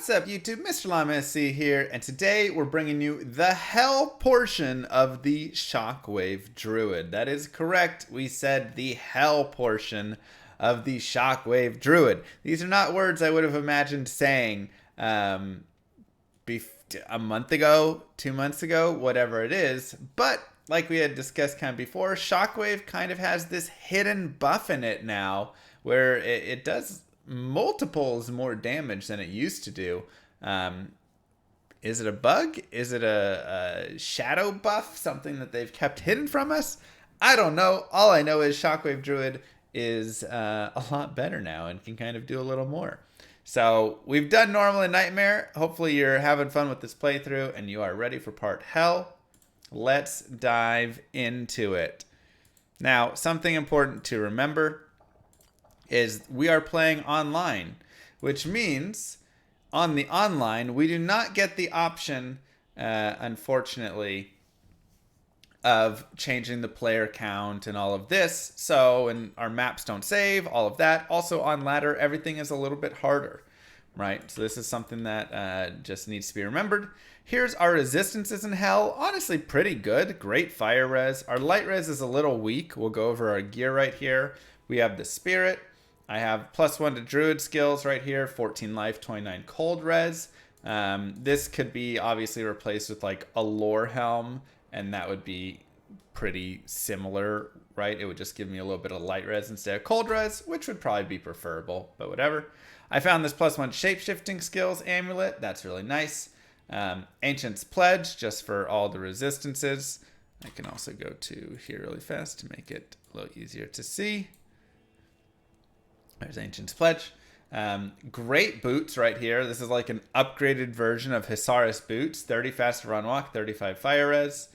What's up YouTube, Mr. Llama SC here, and today we're bringing you the hell portion of the Shockwave Druid. That is correct, we said the hell portion of the Shockwave Druid. These are not words I would have imagined saying a month ago, 2 months ago, whatever it is, but like we had discussed kind of before, Shockwave kind of has this hidden buff in it now, where it does multiples more damage than it used to do. Is it a bug? Is it a shadow buff? Something that they've kept hidden from us? I don't know. All I know is Shockwave Druid is a lot better now and can kind of do a little more. So we've done normal and nightmare. Hopefully you're having fun with this playthrough and you are ready for part hell. Let's dive into it. Now, something important to remember is we are playing online, which means on the online, we do not get the option, unfortunately, of changing the player count and all of this. So, and our maps don't save, all of that. Also on ladder, everything is a little bit harder, right? So this is something that just needs to be remembered. Here's our resistances in hell. Honestly, pretty good. Great fire res. Our light res is a little weak. We'll go over our gear right here. We have the spirit. I have +1 to druid skills right here, 14 life, 29 cold res. This could be obviously replaced with like a lore helm, and that would be pretty similar, right? It would just give me a little bit of light res instead of cold res, which would probably be preferable, but whatever. I found this +1 shapeshifting skills amulet. That's really nice. Ancient's Pledge, just for all the resistances. I can also go to here really fast to make it a little easier to see. There's Ancient's Pledge. Great boots right here. This is like an upgraded version of Hisaris boots. 30 fast run walk, 35 fire res.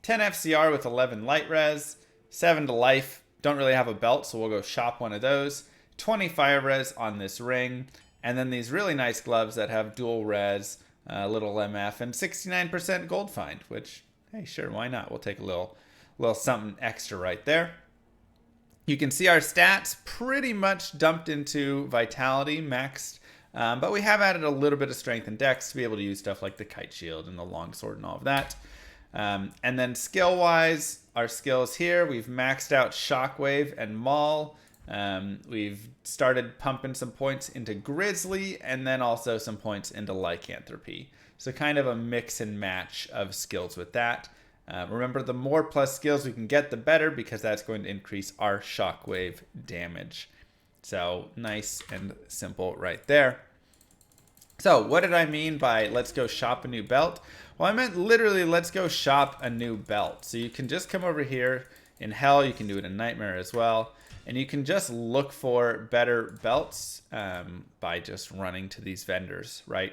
10 FCR with 11 light res. 7 to life. Don't really have a belt, so we'll go shop one of those. 20 fire res on this ring. And then these really nice gloves that have dual res, little MF, and 69% gold find, which, hey, sure, why not? We'll take a little something extra right there. You can see our stats pretty much dumped into vitality, maxed, but we have added a little bit of strength and dex to be able to use stuff like the kite shield and the longsword and all of that. And then skill-wise, our skills here, we've maxed out Shockwave and Maul. We've started pumping some points into Grizzly and then also some points into Lycanthropy. So kind of a mix and match of skills with that. Remember, the more plus skills we can get, the better, because that's going to increase our shockwave damage. So nice and simple right there. So what did I mean by let's go shop a new belt? Well, I meant literally let's go shop a new belt. So you can just come over here in hell. You can do it in nightmare as well. And you can just look for better belts by just running to these vendors, right?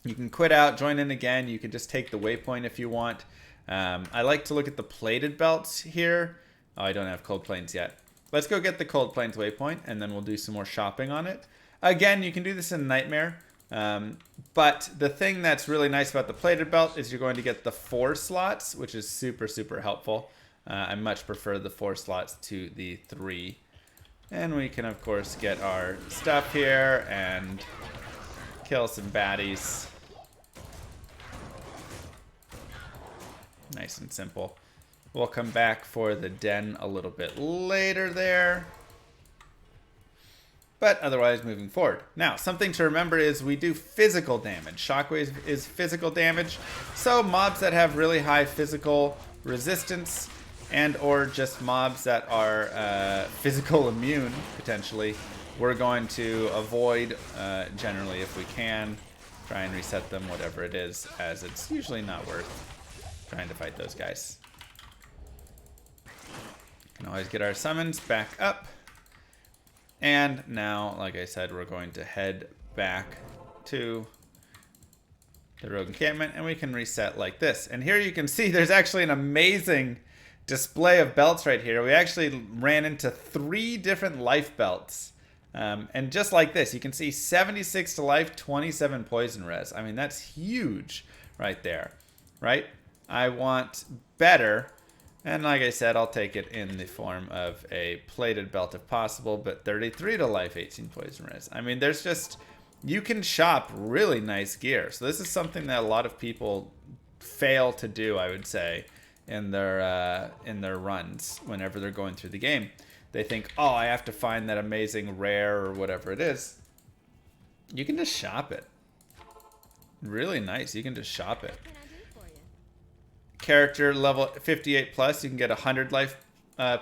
You can quit out, join in again. You can just take the waypoint if you want. I like to look at the plated belts here. Oh, I don't have cold plains yet. Let's go get the cold plains waypoint, and then we'll do some more shopping on it. Again, you can do this in nightmare. But the thing that's really nice about the plated belt is you're going to get the 4 slots, which is super, super helpful. I much prefer the 4 slots to the 3. And we can, of course, get our stuff here and kill some baddies. Nice and simple. We'll come back for the den a little bit later there. But otherwise, moving forward. Now, something to remember is we do physical damage. Shockwave is physical damage. So mobs that have really high physical resistance and or just mobs that are physical immune, potentially, we're going to avoid generally if we can. Try and reset them, whatever it is, as it's usually not worth trying to fight those guys. Can always get our summons back up. And now, like I said, we're going to head back to the rogue encampment, and we can reset like this. And here you can see there's actually an amazing display of belts right here. We actually ran into 3 different life belts. And just like this, you can see 76 to life, 27 poison res. I mean, that's huge right there, right? I want better, and like I said, I'll take it in the form of a plated belt if possible, but 33 to life, 18 poison res. I mean, there's just you can shop really nice gear. So this is something that a lot of people fail to do, I would say, in their runs whenever they're going through the game. They think, oh, I have to find that amazing rare or whatever it is. You can just shop it. Really nice. You can just shop it. Character level 58 plus, you can get 100 life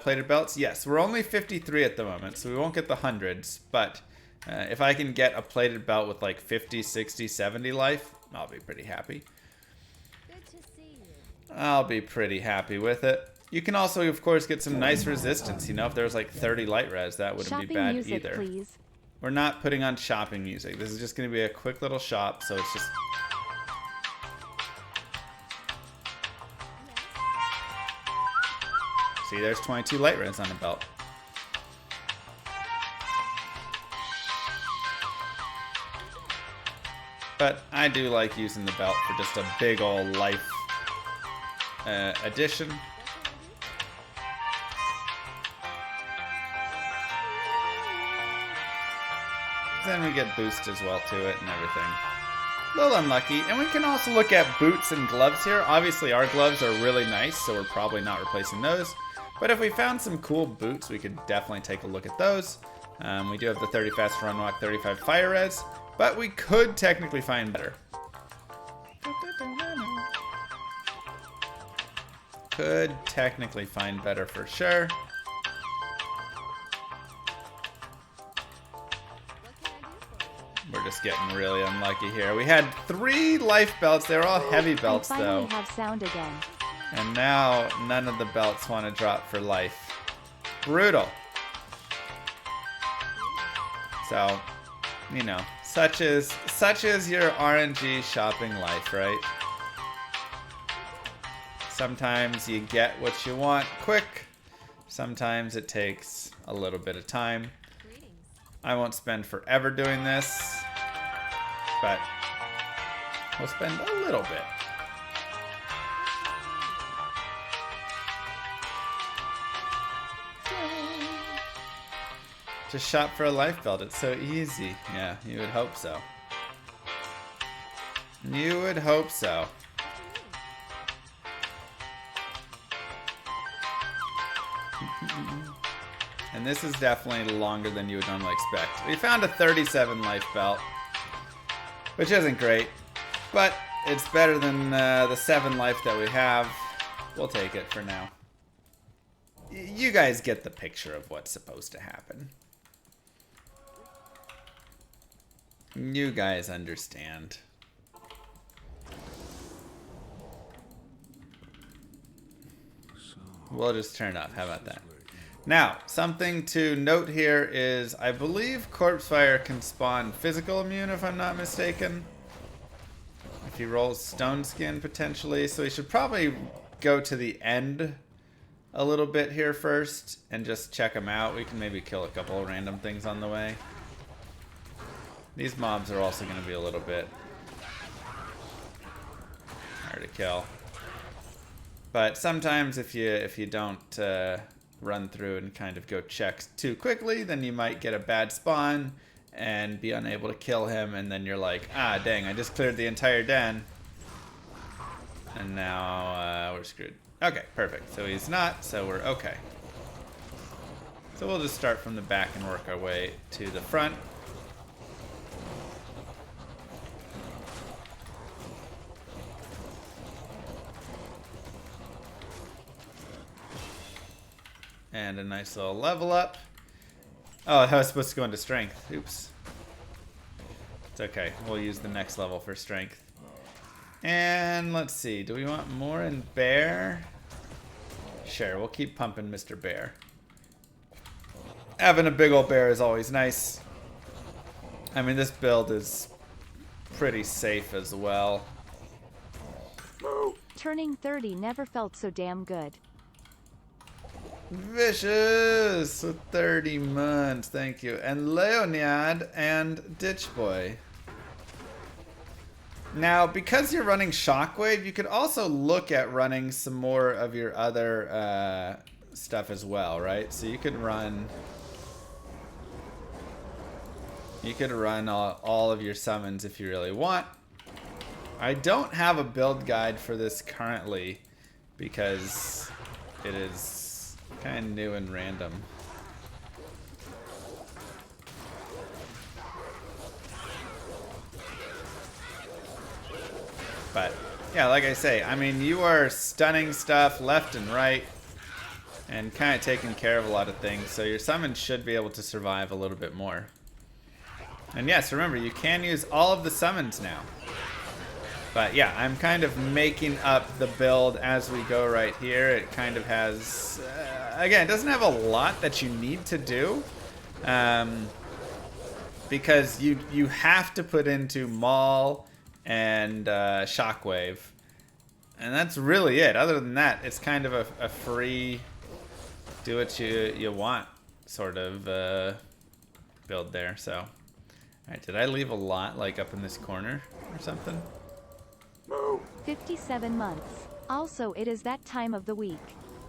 plated belts. Yes, we're only 53 at the moment, so we won't get the hundreds, but if I can get a plated belt with like 50, 60, 70 life, I'll be pretty happy. Good to see you. I'll be pretty happy with it. You can also, of course, get some nice resistance. You know, if there's like 30 light res, that wouldn't be bad music, either. Please. We're not putting on shopping music. This is just going to be a quick little shop, so it's just... See, there's 22 light res on the belt. But I do like using the belt for just a big old life addition. Then we get boost as well to it and everything. A little unlucky. And we can also look at boots and gloves here. Obviously our gloves are really nice, so we're probably not replacing those. But if we found some cool boots, we could definitely take a look at those. We do have the 30 fast run walk, 35 fire res, but we could technically find better. Could technically find better for sure. We're just getting really unlucky here. We had 3 life belts. They were all heavy belts, though. Have sound again. And now none of the belts want to drop for life. Brutal. So, you know, such is your RNG shopping life, right? Sometimes you get what you want quick. Sometimes it takes a little bit of time. I won't spend forever doing this, but we'll spend a little bit. Just shop for a life belt. It's so easy. Yeah, you would hope so. You would hope so. And this is definitely longer than you would normally expect. We found a 37 life belt, which isn't great, but it's better than the 7 life that we have. We'll take it for now. You guys get the picture of what's supposed to happen. You guys understand. We'll just turn it off. How about that? Now, something to note here is, I believe Corpse Fire can spawn physical immune, if I'm not mistaken. If he rolls Stone Skin, potentially. So we should probably go to the end a little bit here first and just check them out. We can maybe kill a couple of random things on the way. These mobs are also going to be a little bit hard to kill. But sometimes if you don't run through and kind of go check too quickly, then you might get a bad spawn and be unable to kill him, and then you're like, ah, dang, I just cleared the entire den. And now we're screwed. Okay, perfect. So he's not, so we're okay. So we'll just start from the back and work our way to the front. And a nice little level up. Oh, that was supposed to go into strength. Oops. It's okay. We'll use the next level for strength. And let's see. Do we want more in Bear? Sure, we'll keep pumping Mr. Bear. Having a big old bear is always nice. I mean, this build is pretty safe as well. Turning 30 never felt so damn good. Vicious with 30 months, thank you. And Leonid and Ditch Boy. Now, because you're running Shockwave, you could also look at running some more of your other stuff as well, right? So you could run You could run all of your summons if you really want. I don't have a build guide for this currently because it is kind of new and random. But yeah, like I say, I mean, you are stunning stuff left and right and kind of taking care of a lot of things, so your summons should be able to survive a little bit more. And yes, remember, you can use all of the summons now. But yeah, I'm kind of making up the build as we go right here. It kind of has, again, it doesn't have a lot that you need to do. Because you have to put into Maul and Shockwave. And that's really it. Other than that, it's kind of a free, do what you want sort of build there. So, alright, did I leave a lot like up in this corner or something? 57 months. Also, it is that time of the week.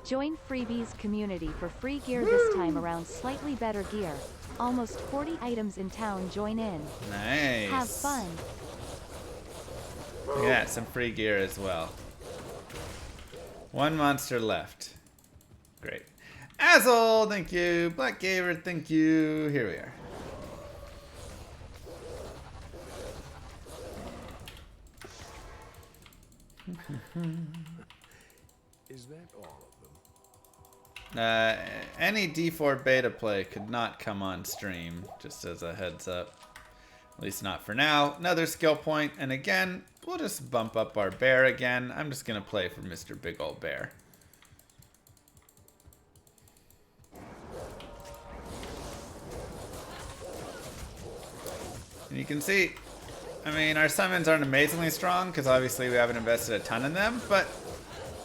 Join Freebies community for free gear this time around. Slightly better gear. Almost 40 items in town. Join in. Nice. Have fun. Yeah, some free gear as well. One monster left. Great. Asshole, thank you. Black Gaver, thank you. Here we are. Is that all of them? Any D4 beta play could not come on stream, just as a heads up. At least not for now. Another skill point, and again, we'll just bump up our bear again. I'm just gonna play for Mr. Big Ol' Bear. And you can see, I mean, our summons aren't amazingly strong because obviously we haven't invested a ton in them, but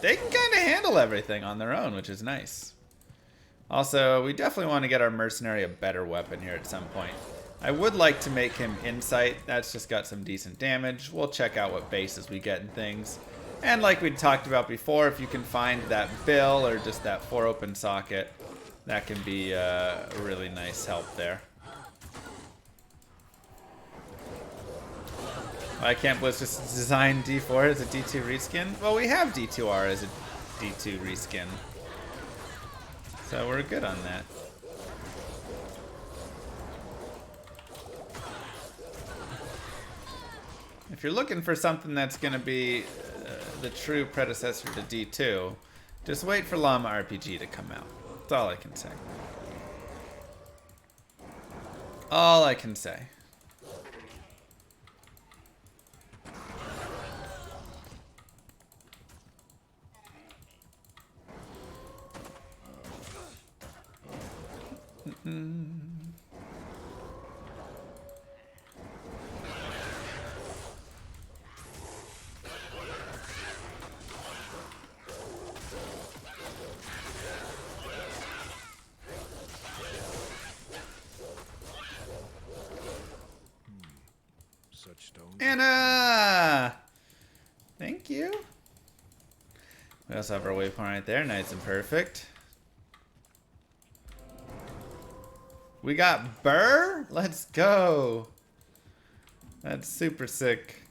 they can kind of handle everything on their own, which is nice. Also, we definitely want to get our mercenary a better weapon here at some point. I would like to make him Insight. That's just got some decent damage. We'll check out what bases we get and things. And like we talked about before, if you can find that bill or just that 4 open socket, that can be a really nice help there. Why can't Blitz just design D4 as a D2 reskin? Well, we have D2R as a D2 reskin. So we're good on that. If you're looking for something that's going to be the true predecessor to D2, just wait for Llama RPG to come out. That's all I can say. All I can say. Such stones. Anna! Thank you. We also have our waypoint right there, nice and perfect. We got Burr? Let's go. That's super sick.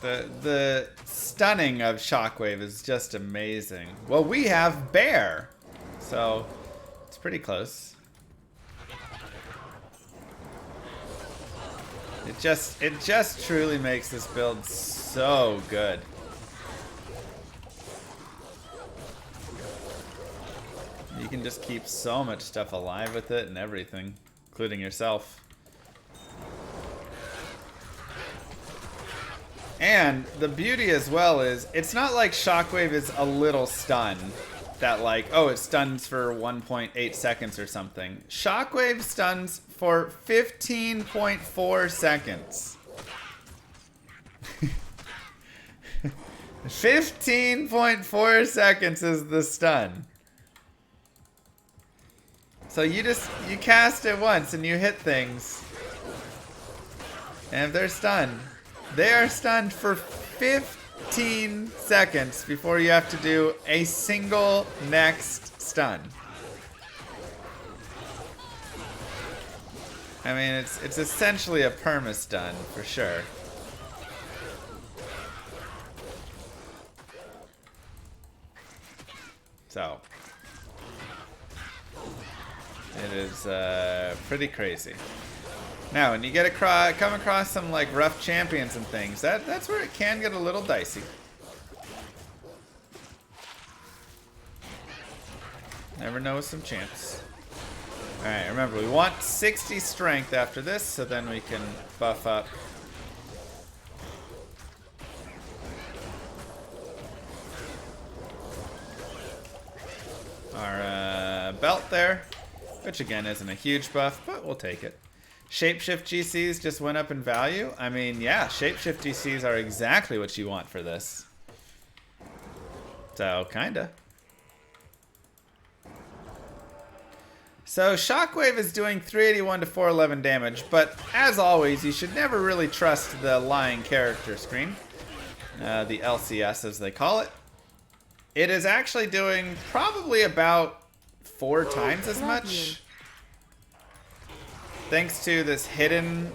The stunning of Shockwave is just amazing. Well, we have Bear, so it's pretty close. It just truly makes this build so good. You can just keep so much stuff alive with it and everything, including yourself. And the beauty as well is, it's not like Shockwave is a little stun that like, oh, it stuns for 1.8 seconds or something. Shockwave stuns for 15.4 seconds. 15.4 seconds is the stun. So you cast it once and you hit things. And if they're stunned, they are stunned for 15 15 seconds before you have to do a single next stun. I mean, it's essentially a perma-stun for sure. So, it is pretty crazy. Now, when you come across some like rough champions and things, that's where it can get a little dicey. Never know with some champs. All right, remember we want 60 strength after this, so then we can buff up. Our belt there, which again isn't a huge buff, but we'll take it. Shapeshift GCs just went up in value. I mean, yeah, Shapeshift GCs are exactly what you want for this. So, kinda. So, Shockwave is doing 381 to 411 damage, but as always, you should never really trust the lying character screen. The LCS, as they call it. It is actually doing probably about 4 times as much. Thanks to this hidden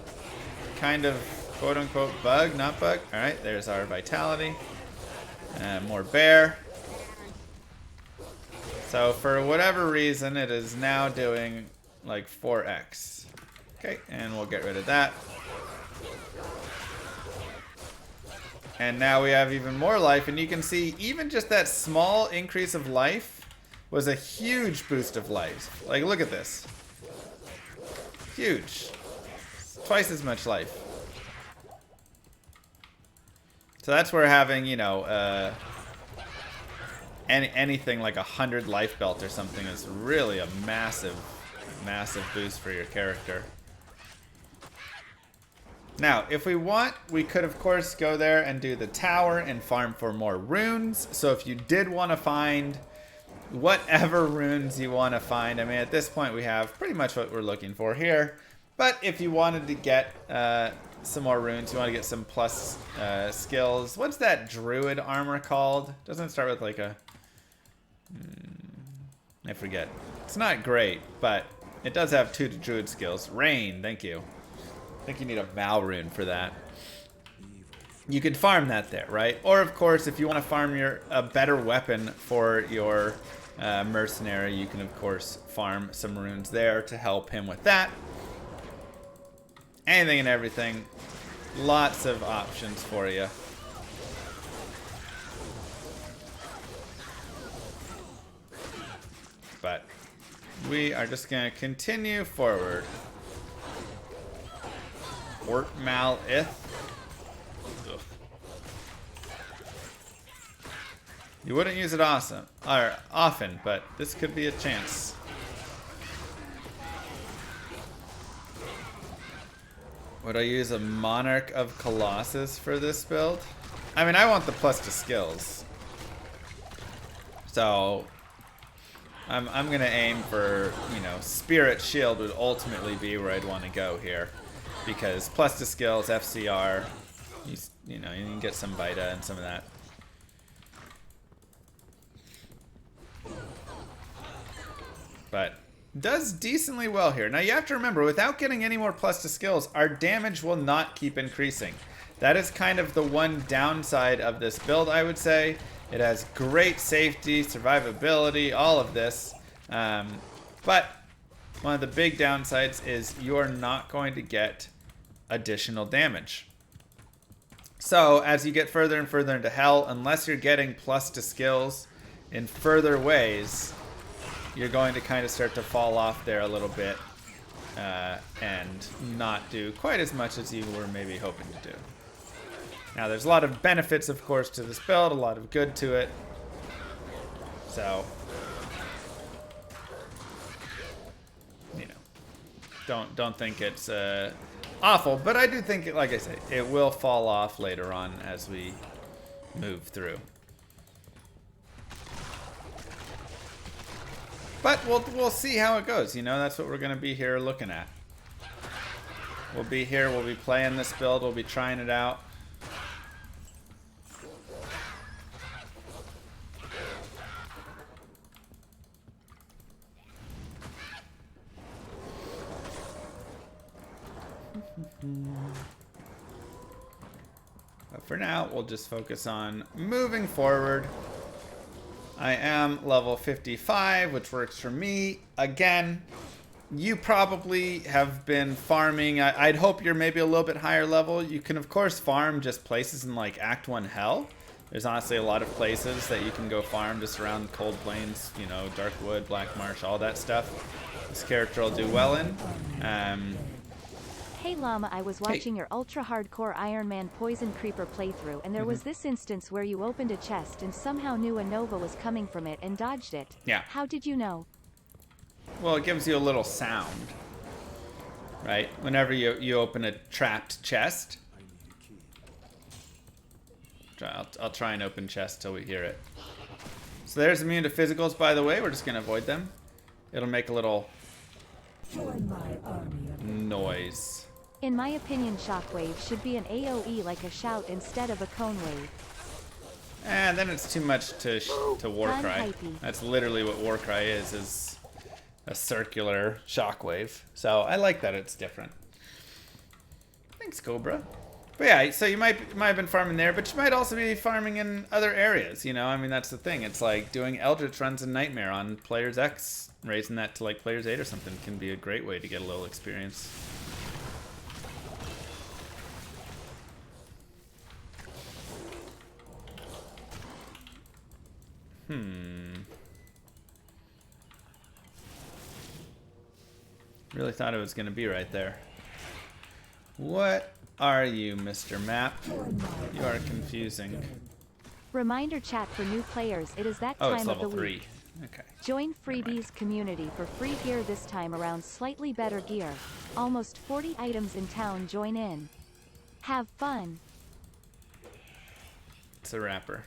kind of quote-unquote bug, not bug. All right, there's our vitality. More bear. So for whatever reason, it is now doing like 4x. Okay, and we'll get rid of that. And now we have even more life, and you can see even just that small increase of life was a huge boost of life. Like, look at this. Huge. Twice as much life. So that's where having, you know, anything like 100 life belt or something is really a massive, massive boost for your character. Now, if we want, we could of course go there and do the tower and farm for more runes. So if you did want to find whatever runes you want to find, I mean, at this point we have pretty much what we're looking for here. But if you wanted to get some more runes, you want to get some plus skills. What's that druid armor called? Doesn't it start with like a... I forget. It's not great, but it does have 2 druid skills. Rain, thank you. I think you need a Val rune for that. You could farm that there, right? Or of course, if you want to farm a better weapon for your mercenary, you can of course farm some runes there to help him with that. Anything and everything. Lots of options for you. But we are just going to continue forward. Ortmalith. You wouldn't use it often, but this could be a chance. Would I use a Monarch of Colossus for this build? I mean, I want the plus to skills. So I'm gonna aim for, you know, Spirit Shield would ultimately be where I'd want to go here. Because plus to skills, FCR, you know, you can get some Vita and some of that. But does decently well here. Now you have to remember, without getting any more plus to skills, our damage will not keep increasing. That is kind of the one downside of this build, I would say. It has great safety, survivability, all of this. But one of the big downsides is you're not going to get additional damage. So as you get further and further into hell, unless you're getting plus to skills in further ways, you're going to kind of start to fall off there a little bit and not do quite as much as you were maybe hoping to do. Now there's a lot of benefits, of course, to this build, a lot of good to it. So, you know, don't think it's awful, but I do think it, like I say, it will fall off later on as we move through. But we'll see how it goes. You know, that's what we're going to be here looking at. We'll be here. We'll be playing this build. We'll be trying it out. for now, we'll just focus on moving forward. I am level 55, which works for me. Again, you probably have been farming. I'd hope you're maybe a little bit higher level. You can, of course, farm just places in like Act 1 Hell. There's honestly a lot of places that you can go farm just around Cold Plains, you know, Darkwood, Black Marsh, all that stuff. This character will do well in. Hey Llama, I was watching your ultra hardcore Iron Man Poison Creeper playthrough, and there was this instance where you opened a chest and somehow knew a Nova was coming from it and dodged it. Yeah. How did you know? Well, it gives you a little sound, right? Whenever you open a trapped chest. I'll try and open chest till we hear it. So there's immune to physicals, by the way. We're just going to avoid them. It'll make a little noise. In my opinion, Shockwave should be an AoE like a shout instead of a cone wave. And then it's too much to Warcry. That's literally what Warcry is a circular shockwave. So I like that it's different. Thanks, Cobra. But yeah, so you might have been farming there, but you might also be farming in other areas, you know? I mean, that's the thing. It's like doing Eldritch runs in Nightmare on Players X. Raising that to like Players 8 or something can be a great way to get a little experience. Really thought it was going to be right there. What are you, Mr. Map? You are confusing. Reminder chat for new players, it is that Oh, time it's of level the 3. week. Okay. Join Freebies community for free gear this time around slightly better gear. Almost 40 items in town, join in. Have fun. It's a wrapper.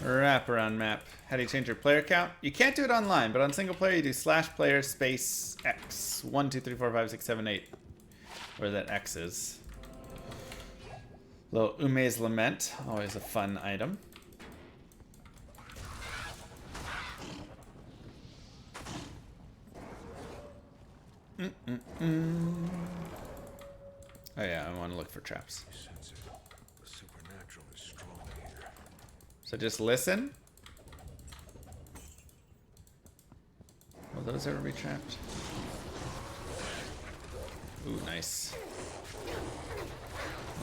Wrapper on map. How do you change your player count? You can't do it online, but on single player you do /player space X. 1, 2, 3, 4, 5, 6, 7, 8. Where that X is. Little Ume's Lament. Always a fun item. Oh yeah, I want to look for traps. The supernatural is strong here. So just listen. Will those ever be trapped? Ooh, nice.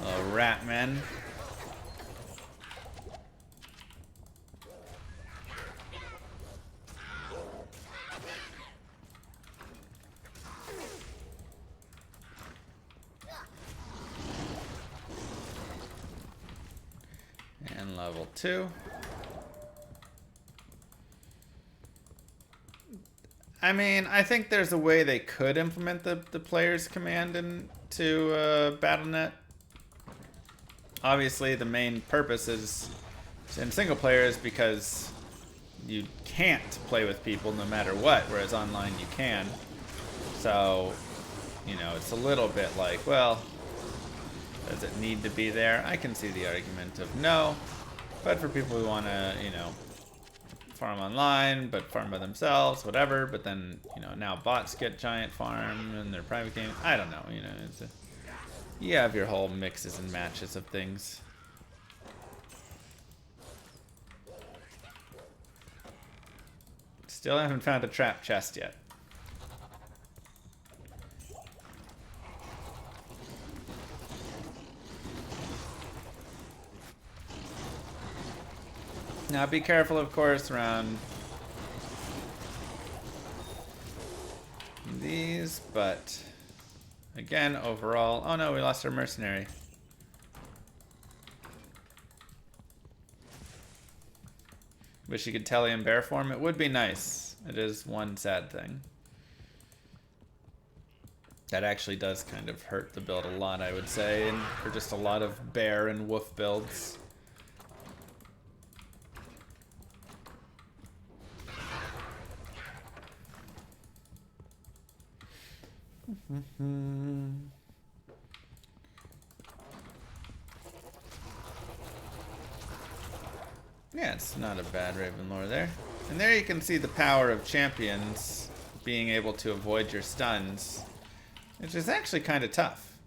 Oh, rat man. And level 2. I mean, I think there's a way they could implement the player's command into Battle.net. Obviously, the main purpose is in single player is because you can't play with people no matter what, whereas online you can. So, you know, it's a little bit like, well, does it need to be there? I can see the argument of no, but for people who want to, you know, farm online, but farm by themselves, whatever, but then, you know, now bots get giant farm in their private game. I don't know, you know, you have your whole mixes and matches of things. Still haven't found a trap chest yet. Now be careful, of course, around these, but again, overall, oh no, we lost our mercenary. Wish you could tele in bear form. It would be nice. It is one sad thing. That actually does kind of hurt the build a lot, I would say, and for just a lot of bear and wolf builds. Yeah, it's not a bad Raven lore there. And there you can see the power of champions being able to avoid your stuns, which is actually kind of tough.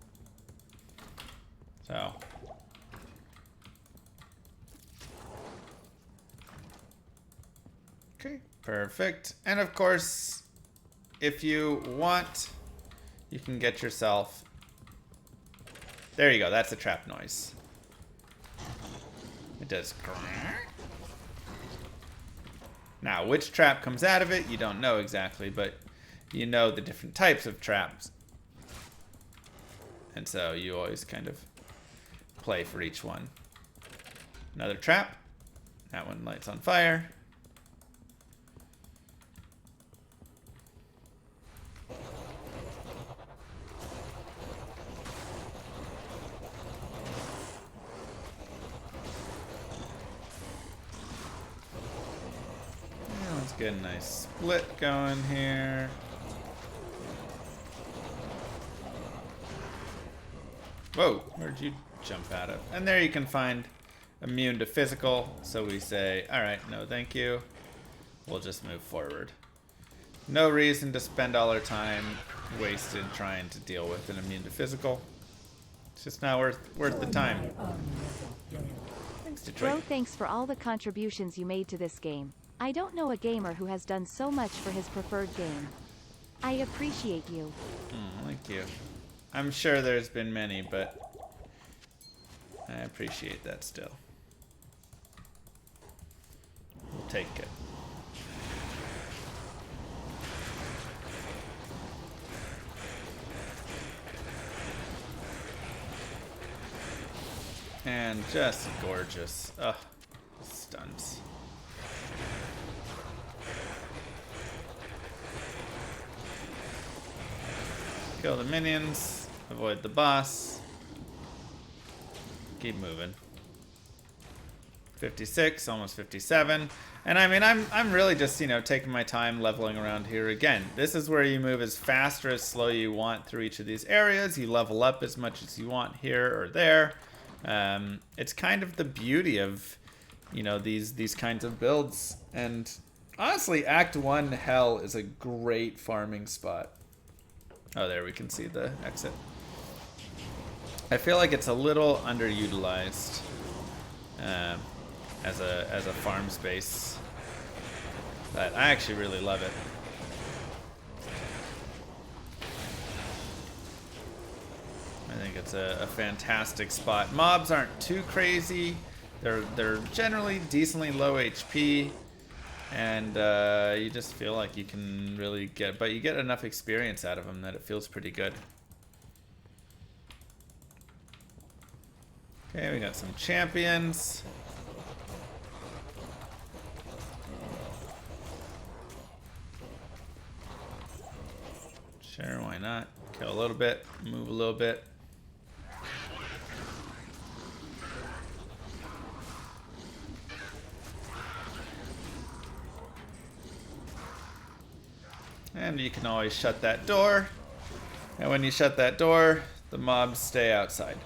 So, Okay, perfect. And of course, if you want, you can get yourself... There you go, that's a trap noise. It does... Now, which trap comes out of it, you don't know exactly, but you know the different types of traps. And so you always kind of play for each one. Another trap. That one lights on fire. Yeah, let's get a nice split going here. Whoa, where'd you jump out of? And there you can find immune to physical. So we say, all right, no thank you. We'll just move forward. No reason to spend all our time wasted trying to deal with an immune to physical. It's just not worth the time. Thanks, Detroit. Bro, thanks for all the contributions you made to this game. I don't know a gamer who has done so much for his preferred game. I appreciate you. Thank you. I'm sure there's been many, but I appreciate that still. We'll take it. And just gorgeous. Ugh, stunts. Kill the minions. Avoid the boss. Keep moving. 56, almost 57. And I mean, I'm really just, you know, taking my time leveling around here again. This is where you move as fast or as slow you want through each of these areas. You level up as much as you want here or there. It's kind of the beauty of, you know, these kinds of builds. And honestly, Act 1 Hell is a great farming spot. Oh, there we can see the exit. I feel like it's a little underutilized as a farm space, but I actually really love it. I think it's a fantastic spot. Mobs aren't too crazy. They're generally decently low HP, and you just feel like you can really get, but you get enough experience out of them that it feels pretty good. Okay, we got some champions. Sure, why not? Kill a little bit, move a little bit. And you can always shut that door. And when you shut that door, the mobs stay outside.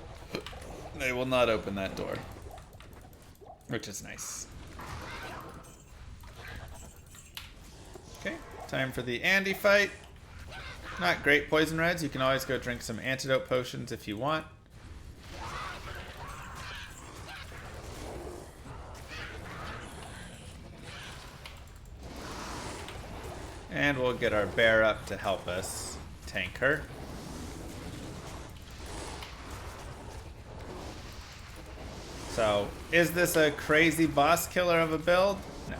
They will not open that door, which is nice. Okay, time for the Andy fight. Not great poison reds. You can always go drink some antidote potions if you want. And we'll get our bear up to help us tank her. So, is this a crazy boss killer of a build? No.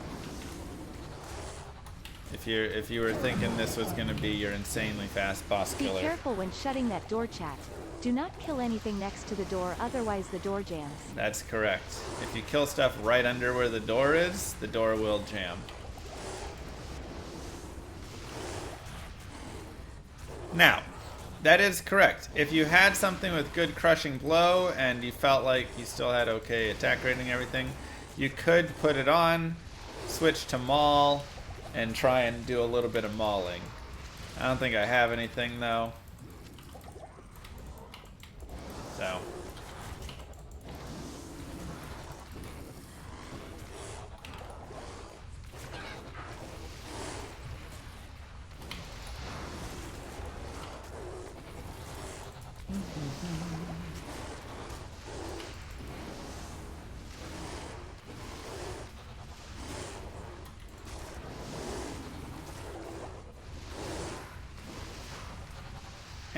If you were thinking this was going to be your insanely fast boss killer. Be careful when shutting that door, chat. Do not kill anything next to the door, otherwise the door jams. That's correct. If you kill stuff right under where the door is, the door will jam. Now, that is correct. If you had something with good crushing blow and you felt like you still had okay attack rating and everything, you could put it on, switch to maul, and try and do a little bit of mauling. I don't think I have anything though. So.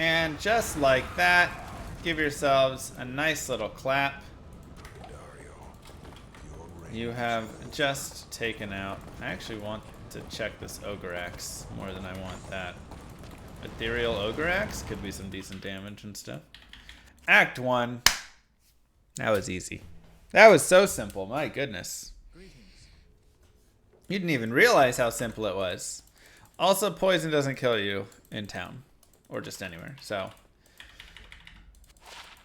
And just like that, give yourselves a nice little clap. You have just taken out... I actually want to check this Ogre Axe more than I want that. Ethereal Ogre Axe could be some decent damage and stuff. Act 1. That was easy. That was so simple, my goodness. You didn't even realize how simple it was. Also, poison doesn't kill you in town. Or just anywhere, so...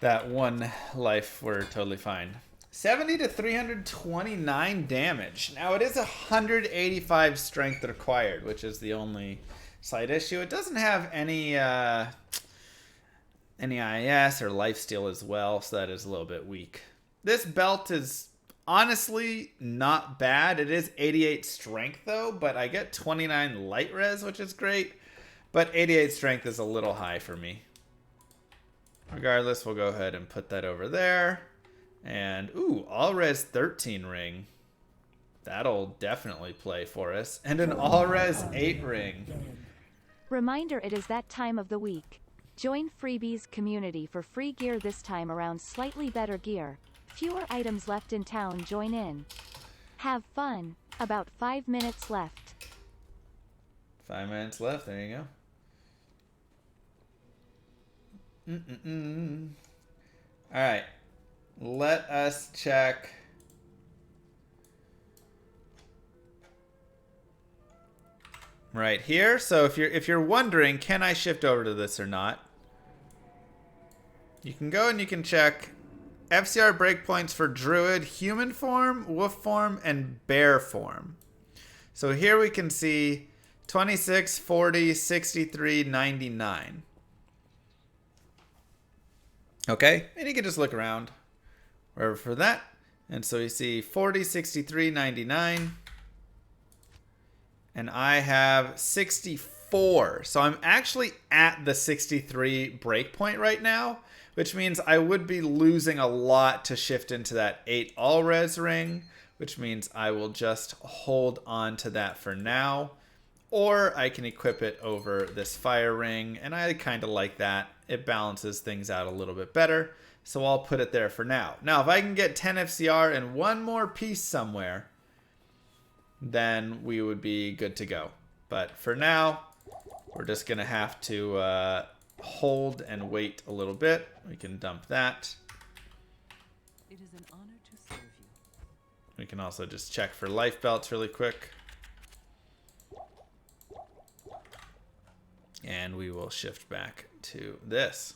that one life, we're totally fine. 70 to 329 damage. Now, it is 185 strength required, which is the only slight issue. It doesn't have any IS or lifesteal as well, so that is a little bit weak. This belt is honestly not bad. It is 88 strength, though, but I get 29 light res, which is great. But 88 strength is a little high for me. Regardless, we'll go ahead and put that over there. And, ooh, all-res 13 ring. That'll definitely play for us. And an all-res 8 ring. Reminder, it is that time of the week. Join Freebies community for free gear this time around, slightly better gear. Fewer items left in town, join in. Have fun. About 5 minutes left. 5 minutes left, there you go. Alright. Let us check. Right here. So if you're wondering, can I shift over to this or not? You can go and you can check FCR breakpoints for Druid, human form, wolf form, and bear form. So here we can see 26, 40, 63, 99. Okay, and you can just look around wherever for that. And so you see 40, 63, 99. And I have 64. So I'm actually at the 63 breakpoint right now, which means I would be losing a lot to shift into that 8 all-res ring, which means I will just hold on to that for now. Or I can equip it over this fire ring, and I kind of like that. It balances things out a little bit better, so I'll put it there for now. Now, if I can get 10 FCR and one more piece somewhere, then we would be good to go. But for now, we're just going to have to hold and wait a little bit. We can dump that. It is an honor to serve you. We can also just check for life belts really quick. And we will shift back to this.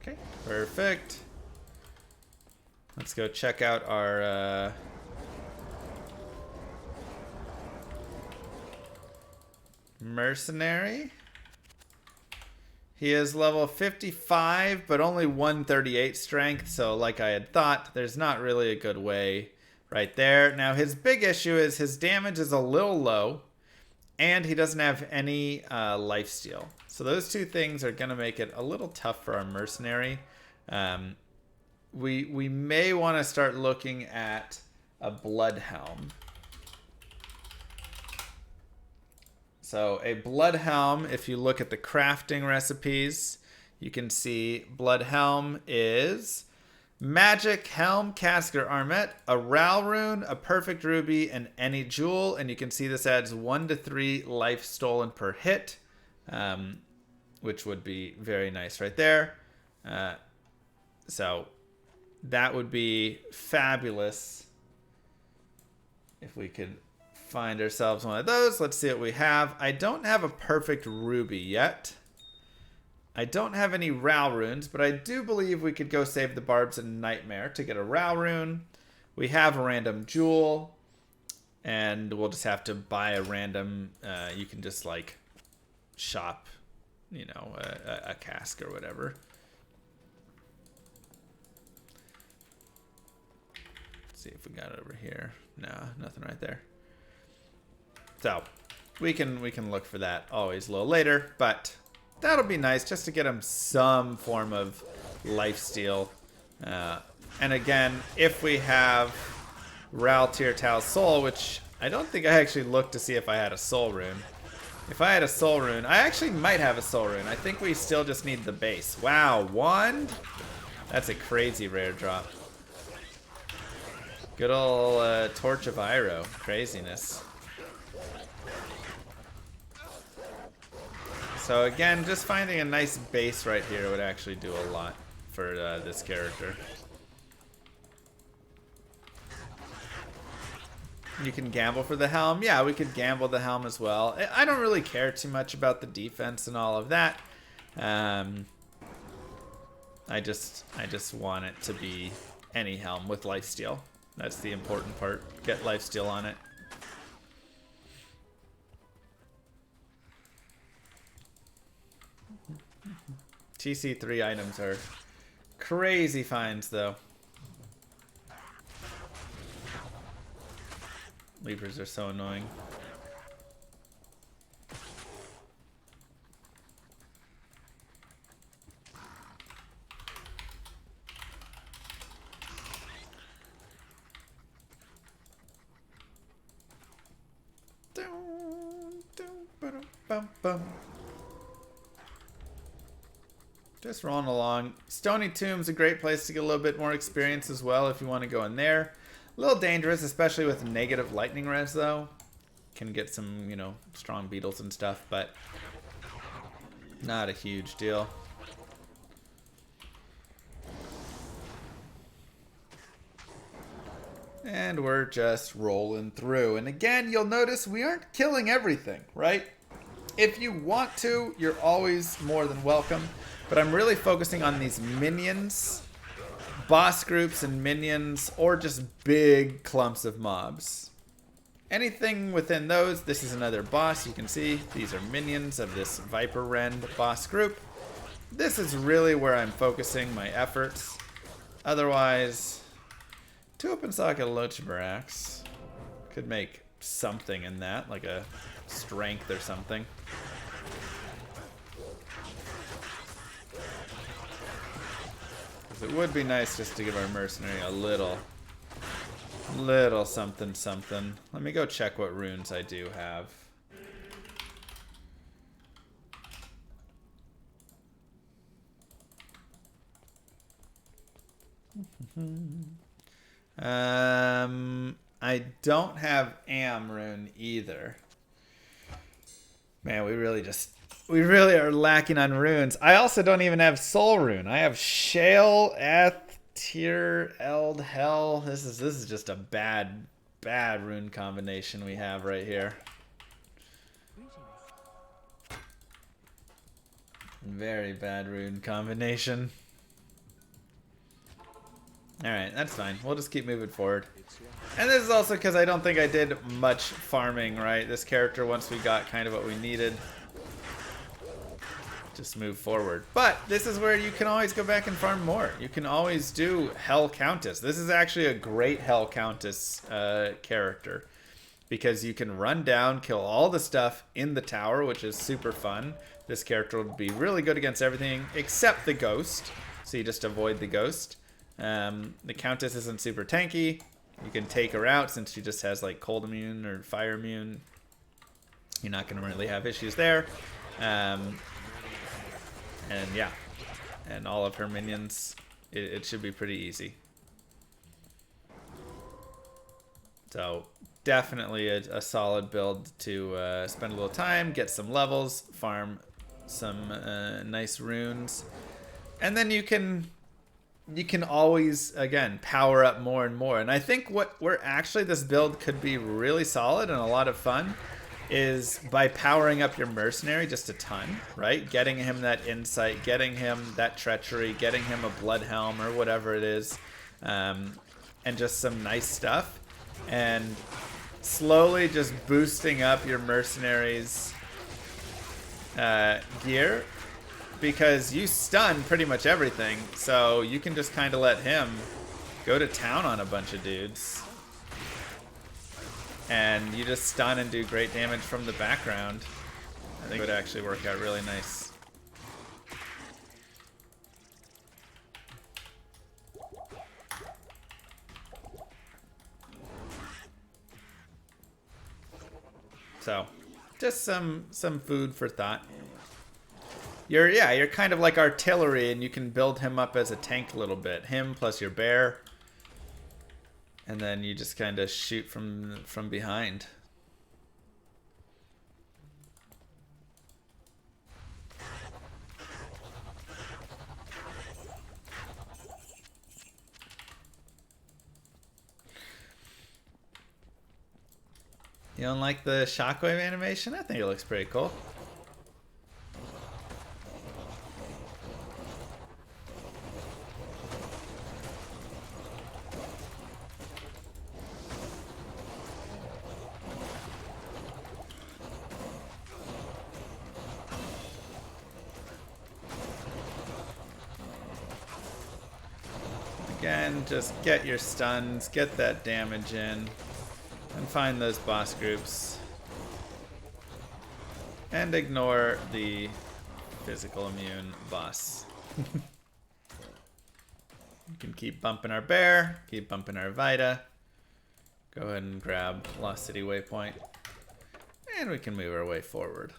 Okay, perfect. Let's go check out our mercenary. He is level 55, but only 138 strength. So like I had thought, there's not really a good way right there. Now his big issue is his damage is a little low, and he doesn't have any lifesteal. So those two things are going to make it a little tough for our mercenary. We may want to start looking at a blood helm. So a blood helm, if you look at the crafting recipes, you can see blood helm is magic helm, casque or armet, a Ral rune, a perfect ruby, and any jewel. And you can see this adds 1 to 3 life stolen per hit, which would be very nice right there. So that would be fabulous if we could find ourselves one of those. Let's see what we have. I don't have a perfect ruby yet. I don't have any Ral runes, but I do believe we could go save the Barbs and Nightmare to get a Ral rune. We have a random jewel, and we'll just have to buy a random, you can just like shop, you know, a casque or whatever. Let's see if we got it over here. No, nothing right there. So we can look for that always a little later, but that'll be nice just to get him some form of lifesteal. And again, if we have Ral Tirtal's Soul, which I don't think I actually looked to see if I had a soul rune. If I had a soul rune, I actually might have a soul rune. I think we still just need the base. Wow, wand? That's a crazy rare drop. Good old Torch of Iroh. Craziness. So again, just finding a nice base right here would actually do a lot for this character. You can gamble for the helm. Yeah, we could gamble the helm as well. I don't really care too much about the defense and all of that. I just want it to be any helm with lifesteal. That's the important part. Get lifesteal on it. TC3 items are crazy finds though. Leapers are so annoying. Just rolling along. Stony Tomb's a great place to get a little bit more experience as well if you want to go in there. A little dangerous, especially with negative lightning res though. Can get some, you know, strong beetles and stuff, but not a huge deal. And we're just rolling through. And again, you'll notice we aren't killing everything, right? If you want to, you're always more than welcome. But I'm really focusing on these minions, boss groups and minions, or just big clumps of mobs. Anything within those, this is another boss. You can see these are minions of this Viper Rend boss group. This is really where I'm focusing my efforts. Otherwise, 2 open socket Lochaber axe could make something in that, like a strength or something. It would be nice just to give our mercenary a little something something. Let me go check what runes I do have. I don't have Am rune either. Man, we really are lacking on runes. I also don't even have Soul rune. I have Shale, Eth, Tyr, Eld, Hell. This is just a bad rune combination we have right here. Very bad rune combination. Alright, that's fine. We'll just keep moving forward. And this is also because I don't think I did much farming, right? This character, once we got kind of what we needed, just move forward. But this is where you can always go back and farm more. You can always do Hell Countess. This is actually a great Hell Countess character, because you can run down, kill all the stuff in the tower, which is super fun. This character would be really good against everything except the ghost, so you just avoid the ghost. The Countess isn't super tanky. You can take her out since she just has like cold immune or fire immune. You're not going to really have issues there. And yeah, and all of her minions, it should be pretty easy. So definitely a solid build to spend a little time, get some levels, farm some nice runes, and then you can always, again, power up more and more. And I think where actually this build could be really solid and a lot of fun is by powering up your mercenary just a ton, right? Getting him that insight, getting him that treachery, getting him a blood helm or whatever it is, and just some nice stuff. And slowly just boosting up your mercenary's gear, because you stun pretty much everything, so you can just kind of let him go to town on a bunch of dudes. And you just stun and do great damage from the background. I think it would actually work out really nice. So, just some food for thought. You're kind of like artillery, and you can build him up as a tank a little bit. Him plus your bear, and then you just kind of shoot from behind. You don't like the shockwave animation? I think it looks pretty cool. Again, just get your stuns, get that damage in, and find those boss groups. And ignore the physical immune boss. You can keep bumping our bear, keep bumping our Vita. Go ahead and grab Lost City Waypoint. And we can move our way forward.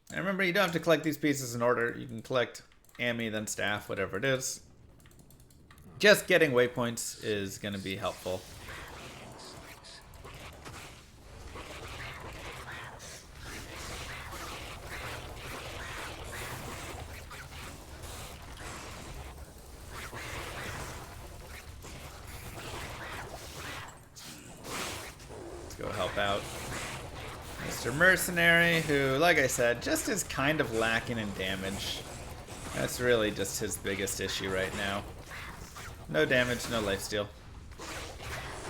And remember, you don't have to collect these pieces in order. You can collect Ammi, then staff, whatever it is. Just getting waypoints is going to be helpful. Let's go help out Mr. Mercenary, who, like I said, just is kind of lacking in damage. That's really just his biggest issue right now. No damage, no lifesteal.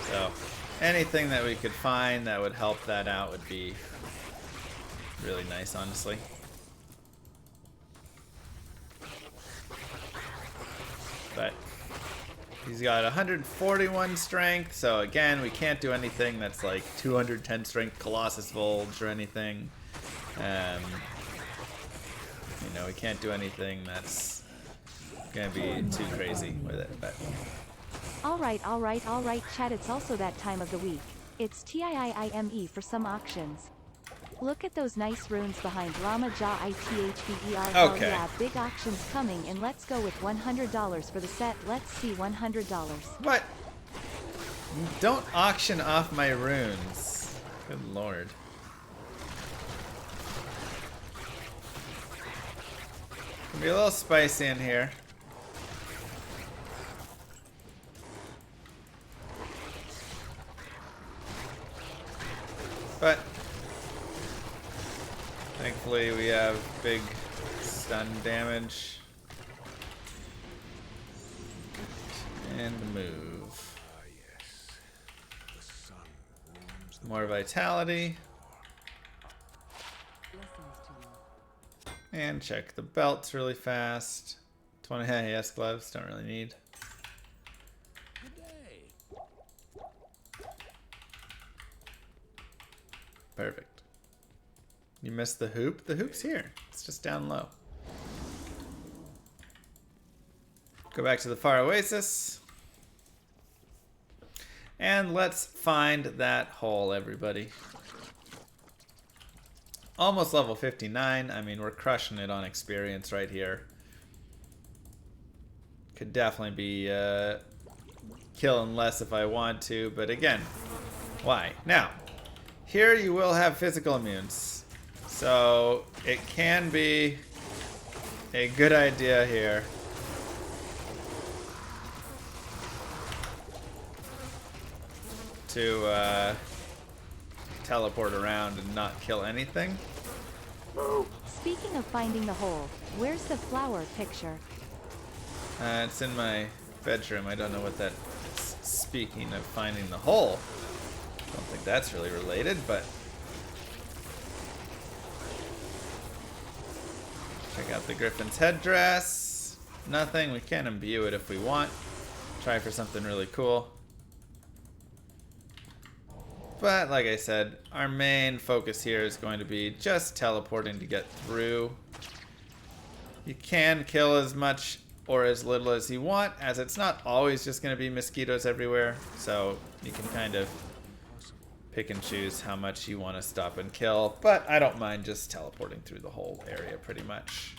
So, anything that we could find that would help that out would be really nice, honestly. But he's got 141 strength, so again, we can't do anything that's like 210 strength Colossus Volge or anything. You know, we can't do anything that's gonna be too crazy with it, but... Alright, chat, it's also that time of the week. It's TIIIME for some auctions. Look at those nice runes behind Rama Ja ITHBER. Hell Okay. yeah, big auctions coming in. Let's go with $100 for the set. Let's see, $100. What? Don't auction off my runes. Good lord. Can be a little spicy in here. But thankfully we have big stun damage. And move. Yes. The sun warms the More vitality. Blessings to you. And check the belts really fast. 20, yes, gloves, don't really need. day. Perfect. You missed the hoop? The hoop's here. It's just down low. Go back to the Far Oasis. And let's find that hole, everybody. Almost level 59. I mean, we're crushing it on experience right here. Could definitely be killing less if I want to, but again, why? Now, here you will have physical immunes. So it can be a good idea here to teleport around and not kill anything. Speaking of finding the hole, where's the flower picture? It's in my bedroom. I don't know what that is. Speaking of finding the hole, I don't think that's really related, but check out the Griffin's headdress. Nothing. We can imbue it if we want. Try for something really cool. But like I said, our main focus here is going to be just teleporting to get through. You can kill as much or as little as you want, as it's not always just going to be mosquitoes everywhere. So you can kind of pick and choose how much you want to stop and kill, but I don't mind just teleporting through the whole area pretty much.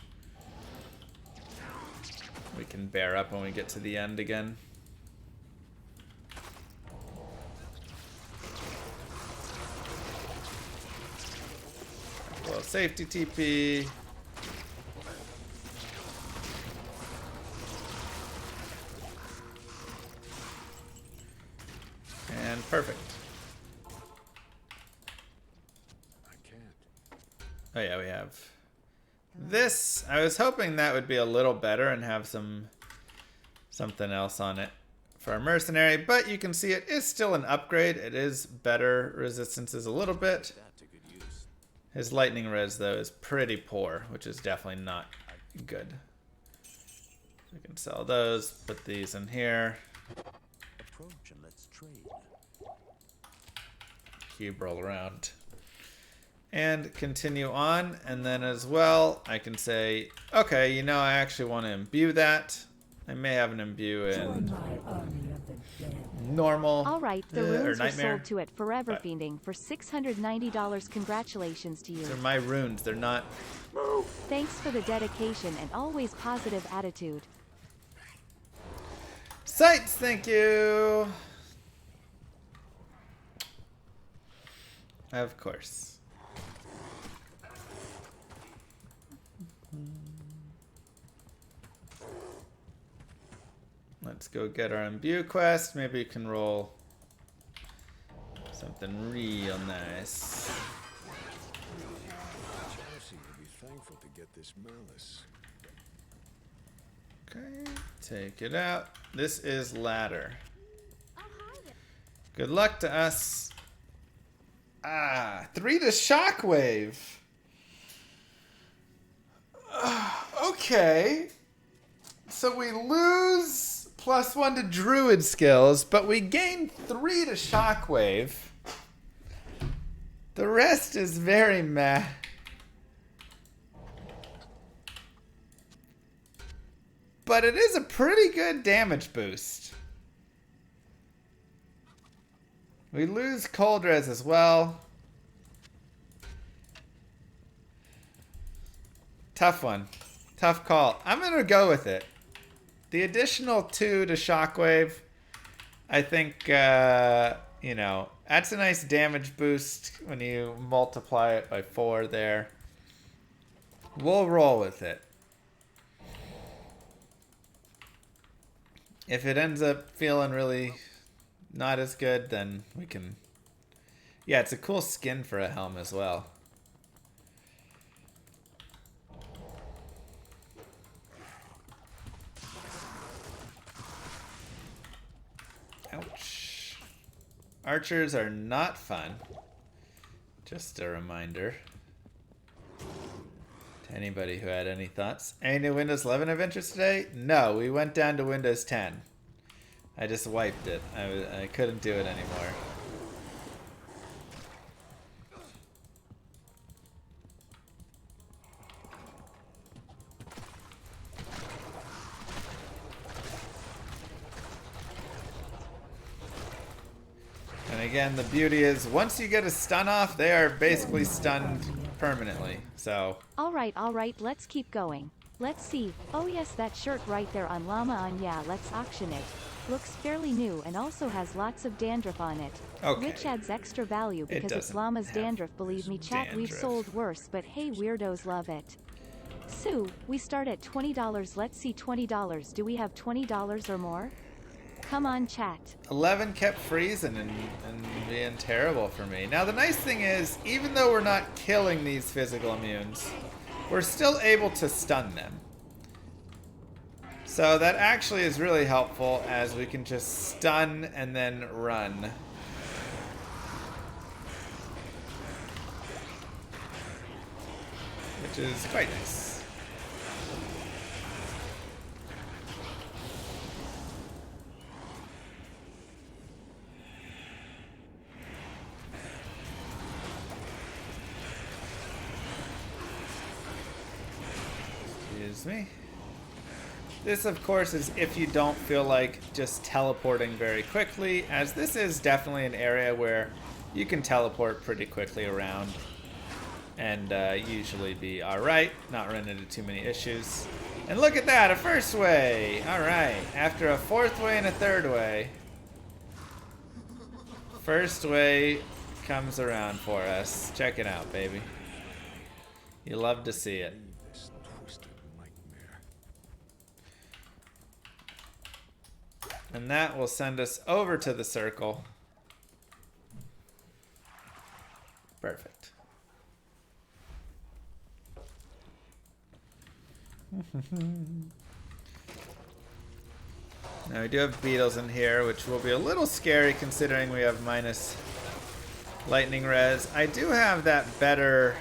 We can bear up when we get to the end again. Well, safety TP. And perfect. I can't. Oh yeah, we have this. I was hoping that would be a little better and have something else on it for our mercenary, but you can see it is still an upgrade. It is better resistances a little bit. That to good use. His lightning res though is pretty poor, which is definitely not good. We can sell those, put these in here. Approach and let's trade. Cube roll around. And continue on, and then as well, I can say, okay, you know, I actually want to imbue that. I may have an imbue in normal Alright, the or runes were nightmare. sold to it Forever But Fiending for $690. Congratulations to you. these are my runes, they're not. Thanks for the dedication and always positive attitude. Sights, thank you! Of course. Let's go get our imbue quest. Maybe we can roll something real nice. Chelsea will be thankful to get this malice. Okay, take it out. This is ladder. Good luck to us. Ah, 3 to Shockwave. Okay. So we lose +1 to Druid skills, but we gain 3 to Shockwave. The rest is very meh. But it is a pretty good damage boost. We lose cold res as well. Tough one. Tough call. I'm going to go with it. The additional 2 to Shockwave, I think, you know, that's a nice damage boost when you multiply it by 4 there. We'll roll with it. If it ends up feeling really not as good, then we can... Yeah, it's a cool skin for a helm as well. Ouch. Archers are not fun. Just a reminder to anybody who had any thoughts. Any new Windows 11 adventures today? No, we went down to Windows 10. I just wiped it. I couldn't do it anymore. And again, the beauty is once you get a stun off, they are basically stunned permanently. So Alright, let's keep going. Let's see. Oh yes, that shirt right there on Llama on, yeah, let's auction it. Looks fairly new and also has lots of dandruff on it. Okay. Which adds extra value because it's doesn't Llama's have dandruff, believe me chat, we've dandruff. sold worse, but hey, weirdos love it. Sue, we start at $20, let's see $20, do we have $20 or more? Come on chat. 11 kept freezing and being terrible for me. Now the nice thing is, even though we're not killing these physical immunes, we're still able to stun them. So that actually is really helpful, as we can just stun and then run. Which is quite nice. Excuse me. This, of course, is if you don't feel like just teleporting very quickly, as this is definitely an area where you can teleport pretty quickly around and usually be alright, not run into too many issues. And look at that, a first way! Alright, after a fourth way and a third way, first way comes around for us. Check it out, baby. You love to see it. This twisted nightmare. And that will send us over to the circle. Perfect. Now we do have beetles in here, which will be a little scary considering we have minus lightning res. I do have that better...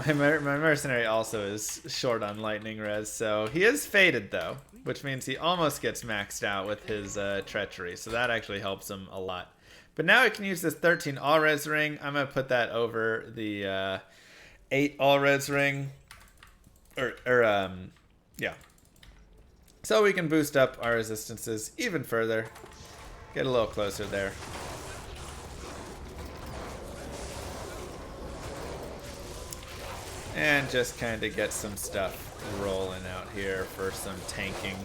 My mercenary also is short on lightning res, so he is faded though, which means he almost gets maxed out with his treachery, so that actually helps him a lot. But now I can use this 13 all-res ring. I'm going to put that over the 8 all-res ring. Yeah. So we can boost up our resistances even further. Get a little closer there. And just kind of get some stuff rolling out here for some tanking.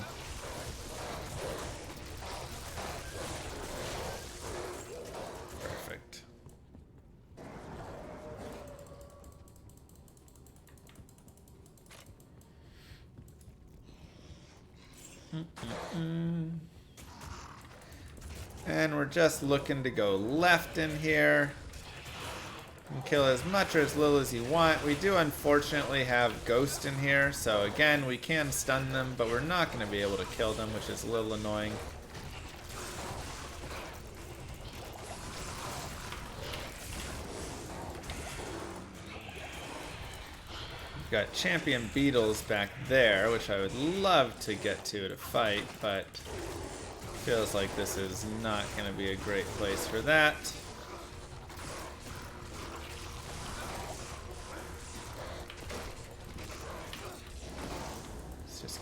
Perfect. And we're just looking to go left in here. And kill as much or as little as you want. We do unfortunately have Ghost in here, so again, we can stun them, but we're not going to be able to kill them, which is a little annoying. We've got champion beetles back there, which I would love to get to fight, but feels like this is not going to be a great place for that.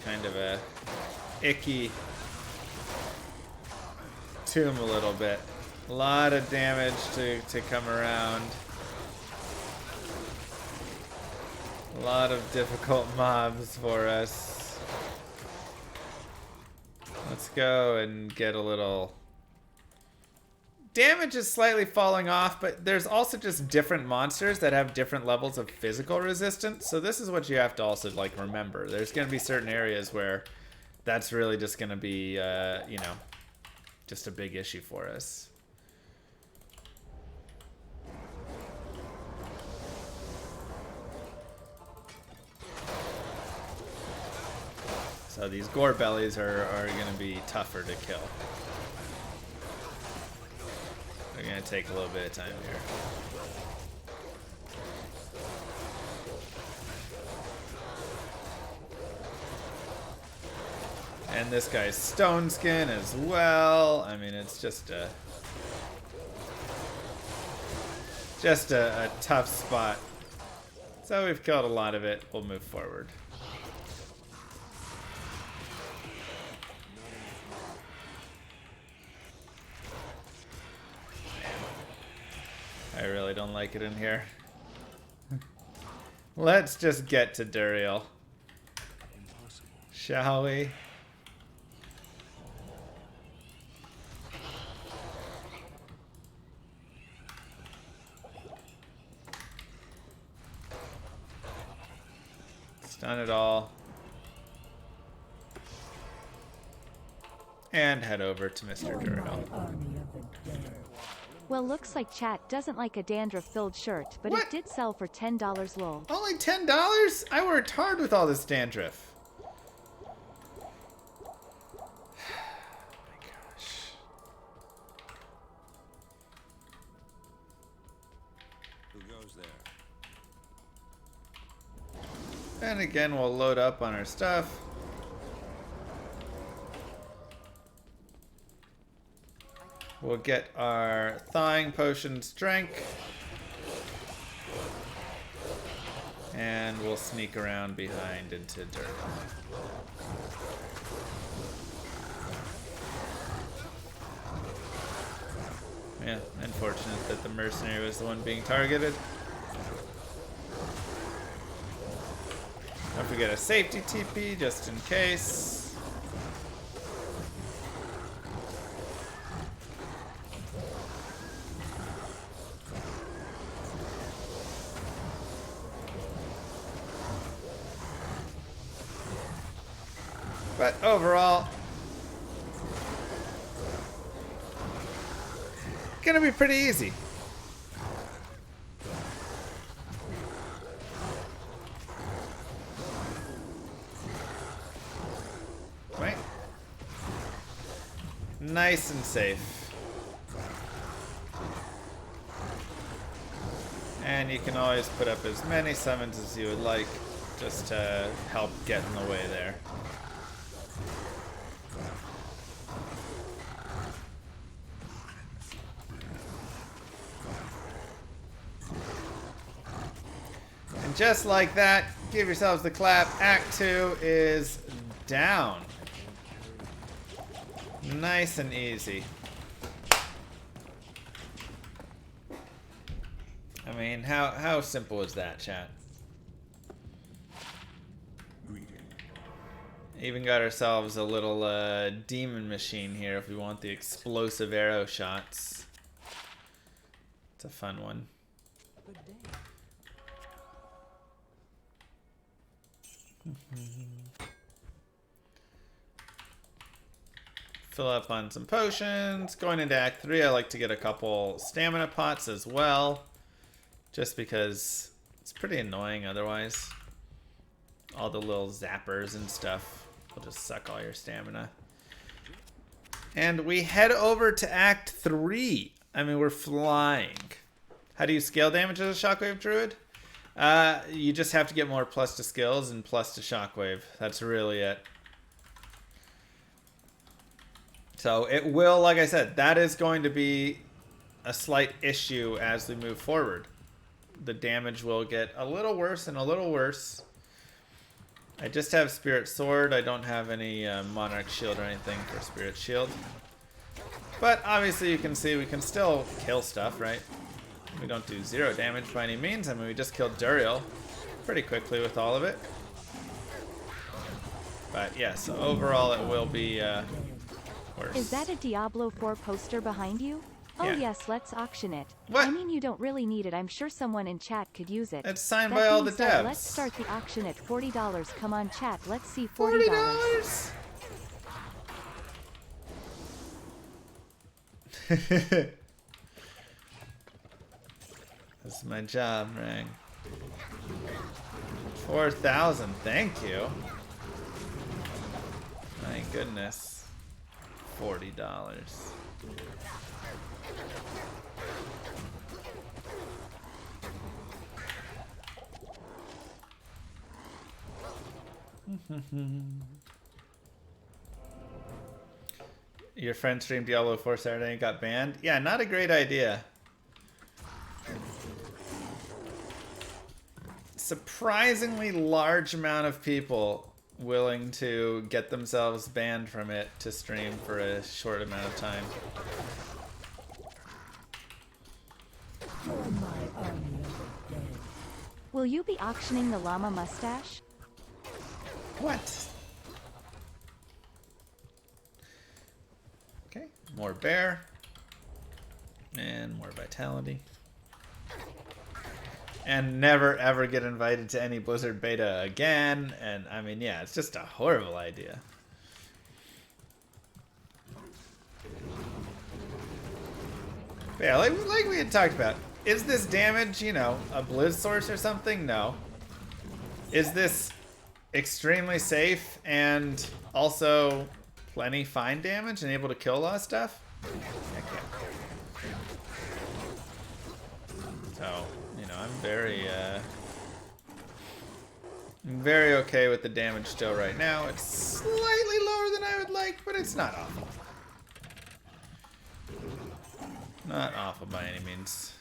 Kind of a icky tomb a little bit. A lot of damage to come around. A lot of difficult mobs for us. Let's go and get a little... Damage is slightly falling off, but there's also just different monsters that have different levels of physical resistance. So this is what you have to also like remember. There's going to be certain areas where that's really just going to be, you know, just a big issue for us. So these gore bellies are going to be tougher to kill. We're going to take a little bit of time here. And this guy's stone skin as well. I mean, it's just a tough spot. So we've killed a lot of it. We'll move forward. I really don't like it in here. Let's just get to Duriel. Shall we? Stun it all. And head over to Mr. Duriel. Well, looks like chat doesn't like a dandruff-filled shirt, but What? it did sell for $10 lol. Only $10? I worked hard with all this dandruff. Oh my gosh. Who goes there? And again, we'll load up on our stuff. We'll get our thawing potions drank. And we'll sneak around behind into dirt. Yeah, unfortunate that the mercenary was the one being targeted. Don't forget a safety TP just in case. But overall, gonna be pretty easy. Right? Nice and safe. And you can always put up as many summons as you would like, just to help get in the way there. And just like that, give yourselves the clap. Act 2 is down. Nice and easy. I mean, how simple is that, chat? Even got ourselves a little demon machine here if we want the explosive arrow shots. It's a fun one. Good day. Fill up on some potions. Going into Act 3, I like to get a couple stamina pots as well. Just because it's pretty annoying otherwise. All the little zappers and stuff will just suck all your stamina. And we head over to Act 3. I mean, we're flying. How do you scale damage as a Shockwave Druid? You just have to get more plus to skills and plus to Shockwave. That's really it. So it will, like I said, that is going to be a slight issue as we move forward. The damage will get a little worse and a little worse. I just have Spirit Sword. I don't have any Monarch Shield or anything for Spirit Shield. But obviously you can see we can still kill stuff, right? We don't do 0 damage by any means. I mean, we just killed Duriel pretty quickly with all of it. But yeah, so overall it will be worse. Is that a Diablo 4 poster behind you? Oh Yeah. yes, let's auction it. What? I mean, you don't really need it. I'm sure someone in chat could use it. It's signed That by all being the said, devs. Let's start the auction at $40. Come on, chat. Let's see $40. $40. This is my job, Rang. 4,000, thank you. My goodness. $40. Your friend streamed Diablo 4 Saturday and got banned? Yeah, not a great idea. Surprisingly large amount of people willing to get themselves banned from it to stream for a short amount of time. Will you be auctioning the llama mustache? What? Okay, more bear. And more vitality. And never ever get invited to any Blizzard beta again. And I mean, yeah, it's just a horrible idea. But yeah, like we had talked about. Is this damage, you know, a Blizz source or something? No. Is this extremely safe and also plenty fine damage and able to kill a lot of stuff? Heck yeah. So, you know, I'm very okay with the damage still right now. It's slightly lower than I would like, but it's not awful. Not awful by any means.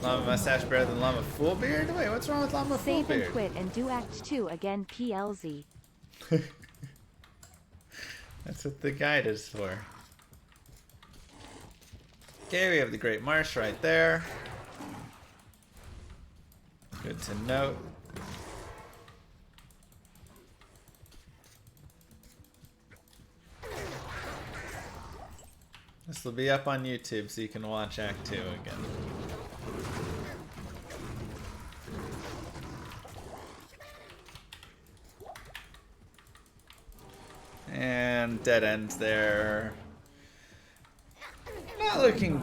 Llama mustache better than llama full beard? Wait, what's wrong with llama full Save and beard? quit and do Act 2 again, PLZ. That's what the guide is for. Okay, we have the Great Marsh right there. Good to note. This will be up on YouTube so you can watch Act 2 again. And dead ends there. Not looking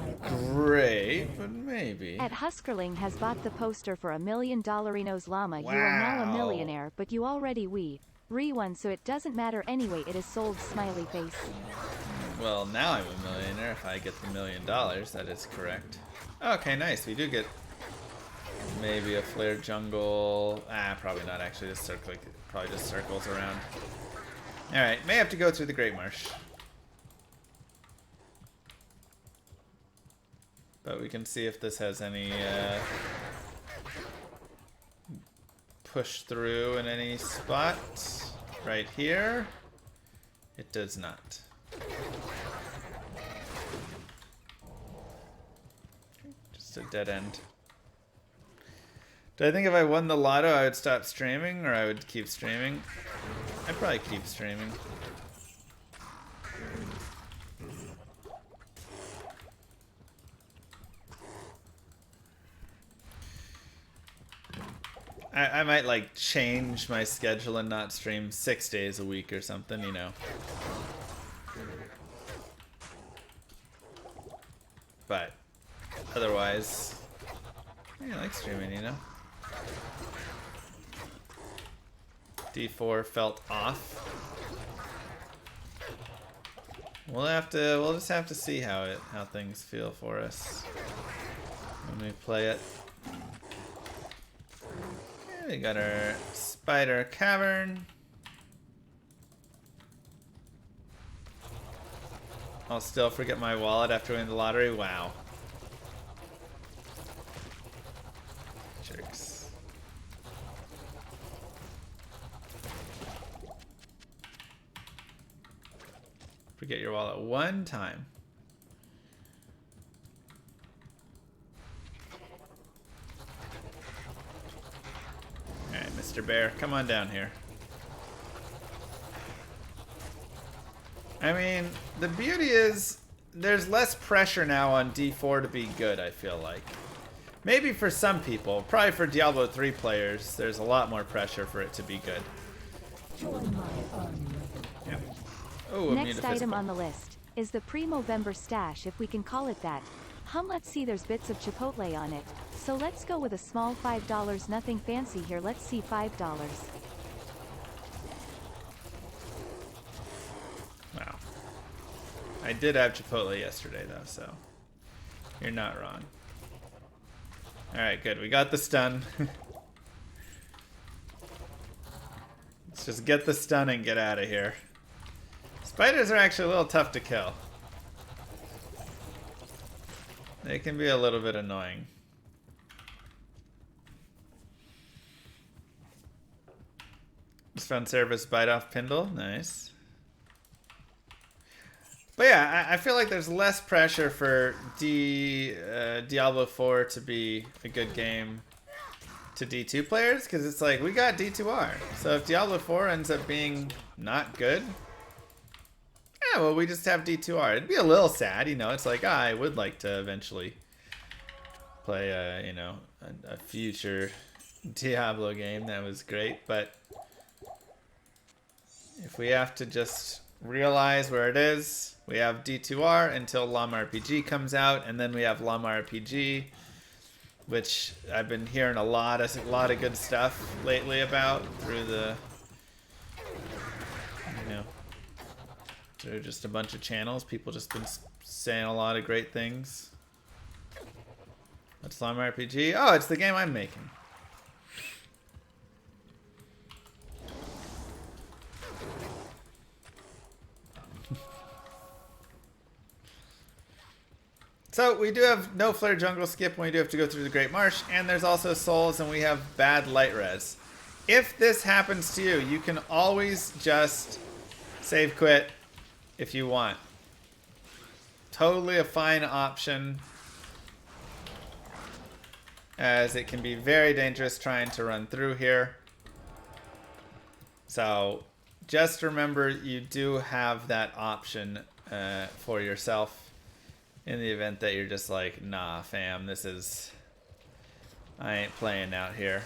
great, but maybe. At Huskerling has bought the poster for $1 million Reno's llama. Wow. You are now a millionaire, but you already re-won, so it doesn't matter anyway. It is sold. Smiley face. Well, now I'm a millionaire if I get the $1 million. That is correct. Okay, nice. We do get maybe a flare jungle. Probably not actually. Just probably just circles around. All right, may have to go through the Great Marsh. But we can see if this has any push through in any spot. Right here. It does not. Just a dead end. Do I think if I won the lotto I would stop streaming or I would keep streaming? I'd probably keep streaming. I might like change my schedule and not stream 6 days a week or something, you know. But otherwise, I like streaming, you know. D4 felt off. We'll just have to see how things feel for us when we play it. Okay, we got our spider cavern. I'll still forget my wallet after winning the lottery. Wow. Jerks. Forget your wallet one time. Alright, Mr. Bear, come on down here. I mean, the beauty is there's less pressure now on D4 to be good, I feel like. Maybe for some people, probably for Diablo 3 players, there's a lot more pressure for it to be good. Yeah. Oh, next item on the list is the pre-Movember stash, if we can call it that. Let's see, there's bits of Chipotle on it. So let's go with a small $5, nothing fancy here. Let's see, $5. Wow. I did have Chipotle yesterday though, so you're not wrong. Alright, good. We got the stun. Let's just get the stun and get out of here. Spiders are actually a little tough to kill. They can be a little bit annoying. Just found service bite off Pindle. Nice. But yeah, I feel like there's less pressure for Diablo 4 to be a good game to D2 players, because it's like, we got D2R. So if Diablo 4 ends up being not good, yeah, well, we just have D2R. It'd be a little sad, you know. It's like, I would like to eventually play a future Diablo game. That was great, but if we have to just realize where it is, we have D2R until Llama RPG comes out, and then we have Llama RPG, which I've been hearing a lot of good stuff lately about through the, through just a bunch of channels. People just been saying a lot of great things. What's Llama RPG? Oh, it's the game I'm making. So we do have no flare jungle skip when we do have to go through the Great Marsh, and there's also souls, and we have bad light res. If this happens to you, you can always just save quit if you want. Totally a fine option, as it can be very dangerous trying to run through here. So just remember you do have that option for yourself in the event that you're just like, nah fam, I ain't playing out here.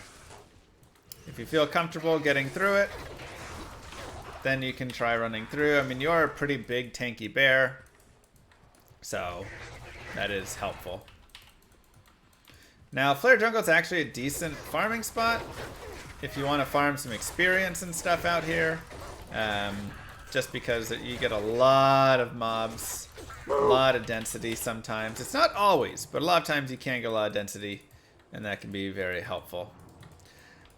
If you feel comfortable getting through it, then you can try running through. I mean, you're a pretty big tanky bear, so that is helpful. Now, Flare Jungle is actually a decent farming spot if you want to farm some experience and stuff out here. Just because you get a lot of mobs, a lot of density sometimes. It's not always, but a lot of times you can get a lot of density, and that can be very helpful.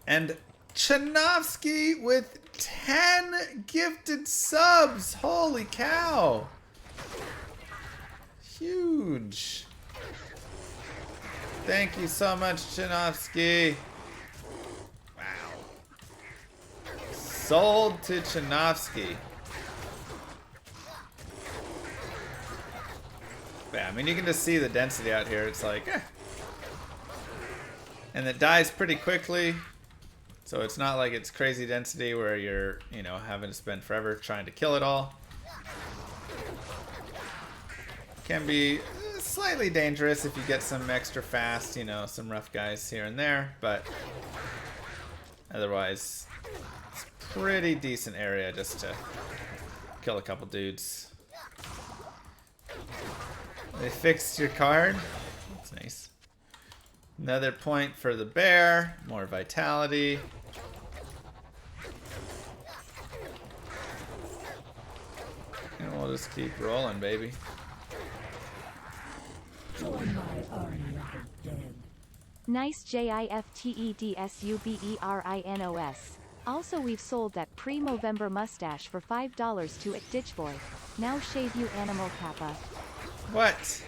And Chanovsky with 10 gifted subs. Holy cow. Huge. Thank you so much, Chanovsky. Wow. Sold to Chanovsky. Yeah, I mean, you can just see the density out here. It's like, eh. And it dies pretty quickly. So it's not like it's crazy density where you're, you know, having to spend forever trying to kill it all. Can be slightly dangerous if you get some extra fast, you know, some rough guys here and there, but otherwise it's a pretty decent area just to kill a couple dudes. They fixed your card. That's nice. Another point for the bear. More vitality. And we'll just keep rolling, baby. Nice JIFTEDSUBERINOS. Also, we've sold that pre-Movember mustache for $5 to Ditchboy. Now shave you animal kappa. What?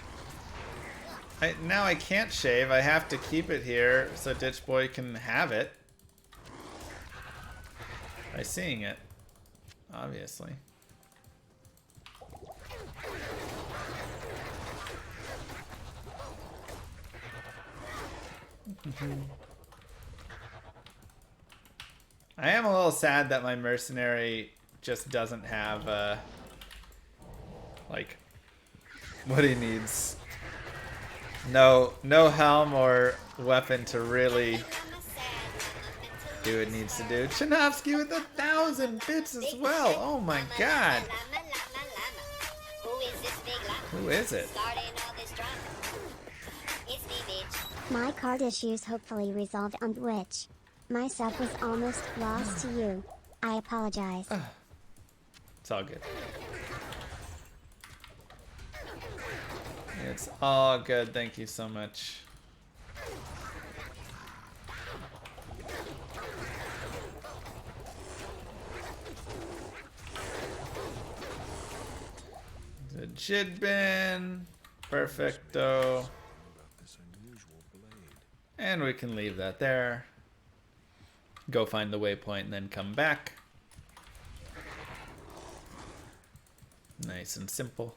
Now I can't shave. I have to keep it here so Ditch Boy can have it. By seeing it, obviously. I am a little sad that my mercenary just doesn't have like what he needs. No helm or weapon to really do what it needs to do. Chanovsky with 1,000 bits as well. Oh my god. Who is it? My card issues hopefully resolved on Twitch. My sub was almost lost to you. I apologize. It's all good. It's all good. Thank you so much. The Jidbin. Perfecto. And we can leave that there. Go find the waypoint and then come back. Nice and simple.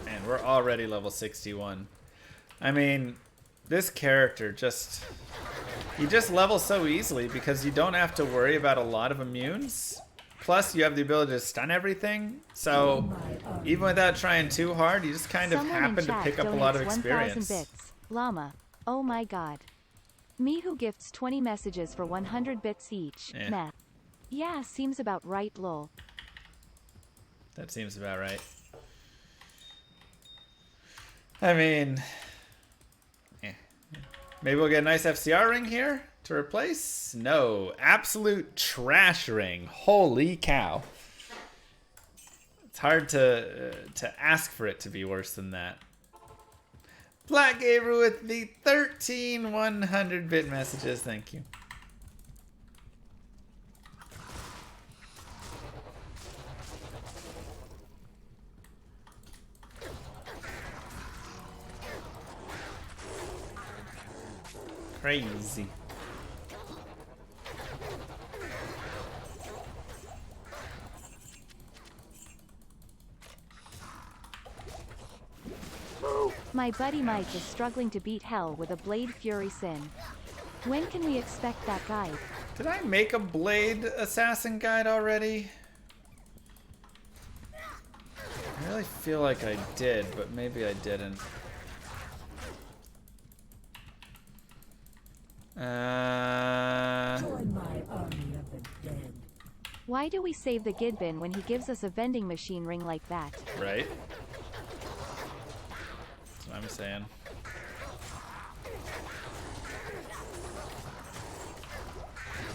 And we're already level 61. I mean, this character just... You just level so easily because you don't have to worry about a lot of immunes. Plus, you have the ability to stun everything. So, even without trying too hard, you just kind of happen to pick up a lot of experience. 1,000 bits. Llama. Oh my god. Me who gifts 20 messages for 100 bits each. Meh. Yeah, seems about right, lol. That seems about right. I mean... Maybe we'll get a nice FCR ring here to replace? No. Absolute trash ring. Holy cow. It's hard to ask for it to be worse than that. Black Gabriel with the 13 100-bit messages. Thank you. Crazy. My buddy Mike is struggling to beat hell with a Blade Fury Sin. When can we expect that guide? Did I make a Blade Assassin guide already? I really feel like I did, but maybe I didn't. Why do we save the Gidbin when he gives us a vending machine ring like that? Right? That's what I'm saying.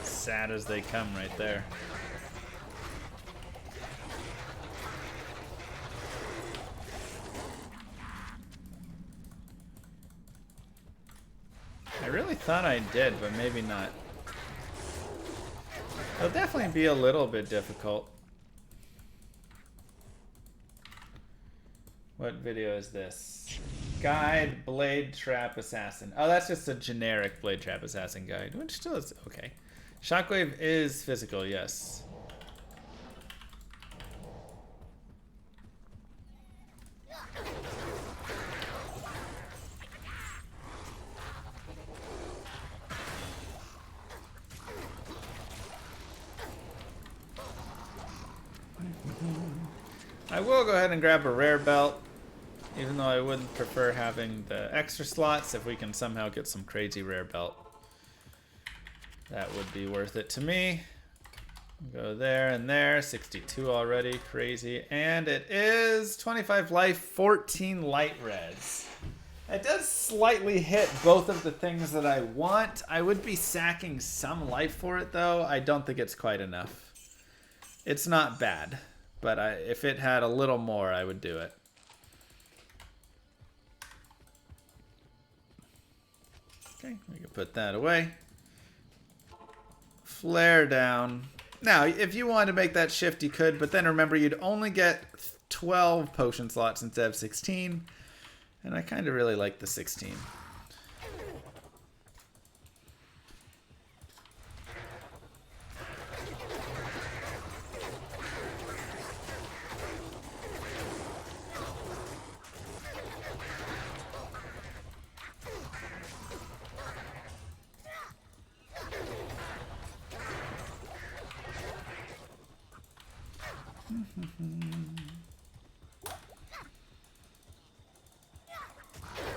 Sad as they come right there. I really thought I did, but maybe not. It'll definitely be a little bit difficult. What video is this? Guide Blade Trap Assassin. Oh, that's just a generic Blade Trap Assassin guide, which still is okay. Shockwave is physical, yes. I will go ahead and grab a rare belt, even though I would prefer having the extra slots. If we can somehow get some crazy rare belt, that would be worth it to me. Go there and there. 62 already. Crazy. And it is 25 life, 14 light res. It does slightly hit both of the things that I want. I would be sacking some life for it, though. I don't think it's quite enough. It's not bad, but if it had a little more, I would do it. Okay, we can put that away. Flare down. Now, if you wanted to make that shift, you could, but then remember, you'd only get 12 potion slots instead of 16. And I kind of really like the 16.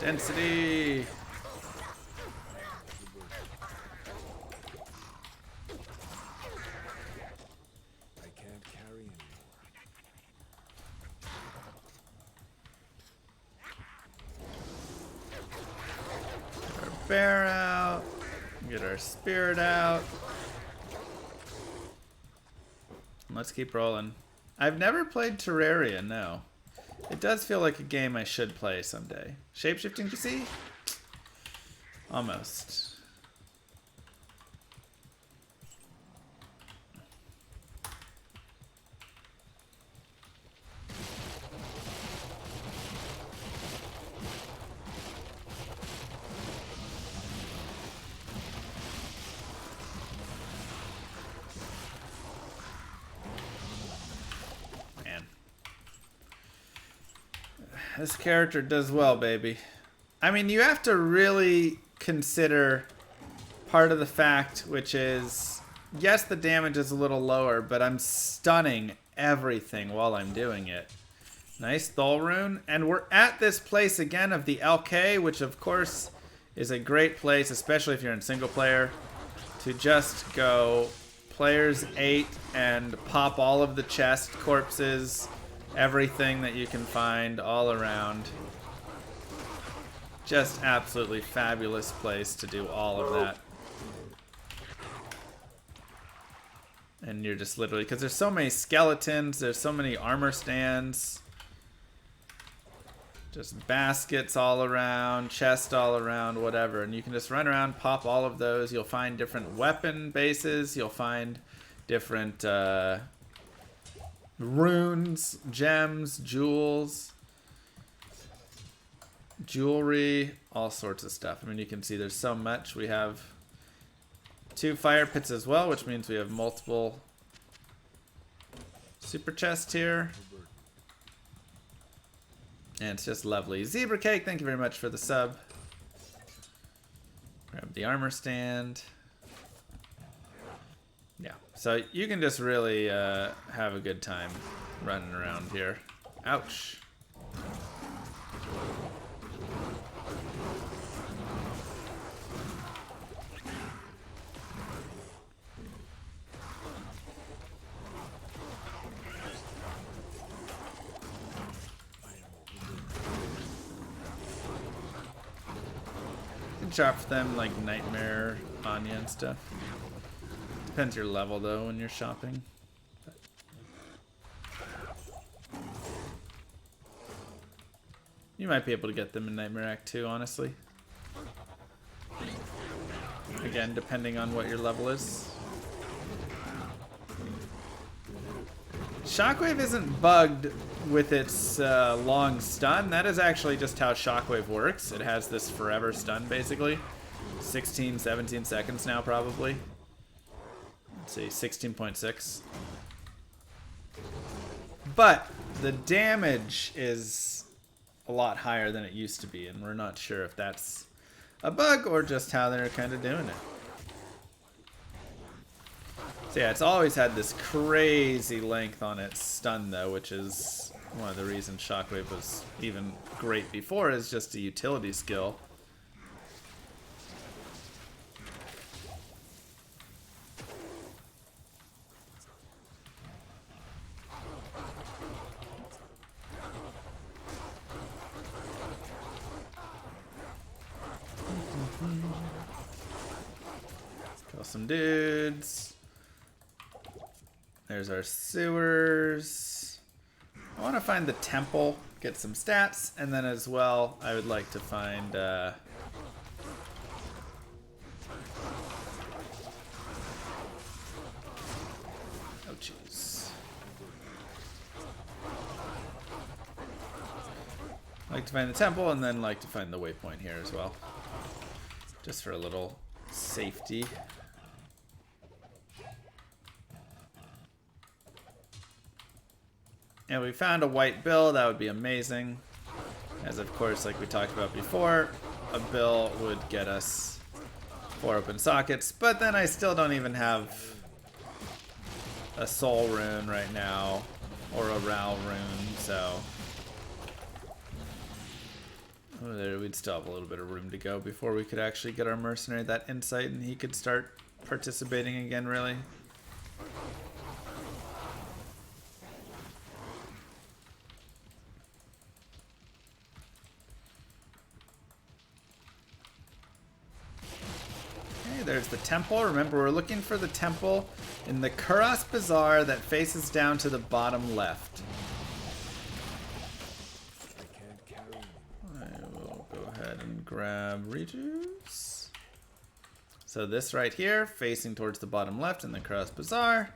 Density. I can't carry anymore. Get our bear out. Get our spirit out. Let's keep rolling. I've never played Terraria, no. It does feel like a game I should play someday. Shapeshifting PC? Almost. This character does well, baby. I mean, you have to really consider part of the fact, which is, yes, the damage is a little lower, but I'm stunning everything while I'm doing it. Nice Thol rune. And we're at this place again of the LK, which of course is a great place, especially if you're in single player, to just go players 8 and pop all of the chest corpses, everything that you can find all around. Just absolutely fabulous place to do all of that. And you're just literally, because there's so many skeletons, there's so many armor stands, just baskets all around, chest all around, whatever. And you can just run around, pop all of those. You'll find different weapon bases. You'll find different runes, gems, jewels, jewelry, all sorts of stuff. I mean, you can see there's so much. We have 2 fire pits as well, which means we have multiple super chests here. And it's just lovely. Zebra Cake, thank you very much for the sub. Grab the armor stand. Yeah, so you can just really have a good time running around here. Ouch. You can chop for them like Nightmare, Anya and stuff. Depends your level though when you're shopping. You might be able to get them in Nightmare Act 2, honestly. Again, depending on what your level is. Shockwave isn't bugged with its long stun. That is actually just how Shockwave works. It has this forever stun, basically. 16, 17 seconds now, probably. Let's see, 16.6. But the damage is a lot higher than it used to be, and we're not sure if that's a bug or just how they're kind of doing it. So yeah, it's always had this crazy length on its stun though, which is one of the reasons Shockwave was even great before, is just a utility skill. Kill some dudes. There's our sewers. I want to find the temple, get some stats, and then as well, I would like to find oh jeez. Like to find the temple, and then like to find the waypoint here as well. Just for a little safety. And we found a white bill, that would be amazing. As of course, like we talked about before, a bill would get us 4 open sockets, but then I still don't even have a soul rune right now, or a Ral rune, so there we'd still have a little bit of room to go before we could actually get our mercenary that insight and he could start participating again, really. Okay, there's the temple. Remember, we're looking for the temple in the Kuros Bazaar that faces down to the bottom left. And grab rejuice. So this right here, facing towards the bottom left in the Kuros Bazaar.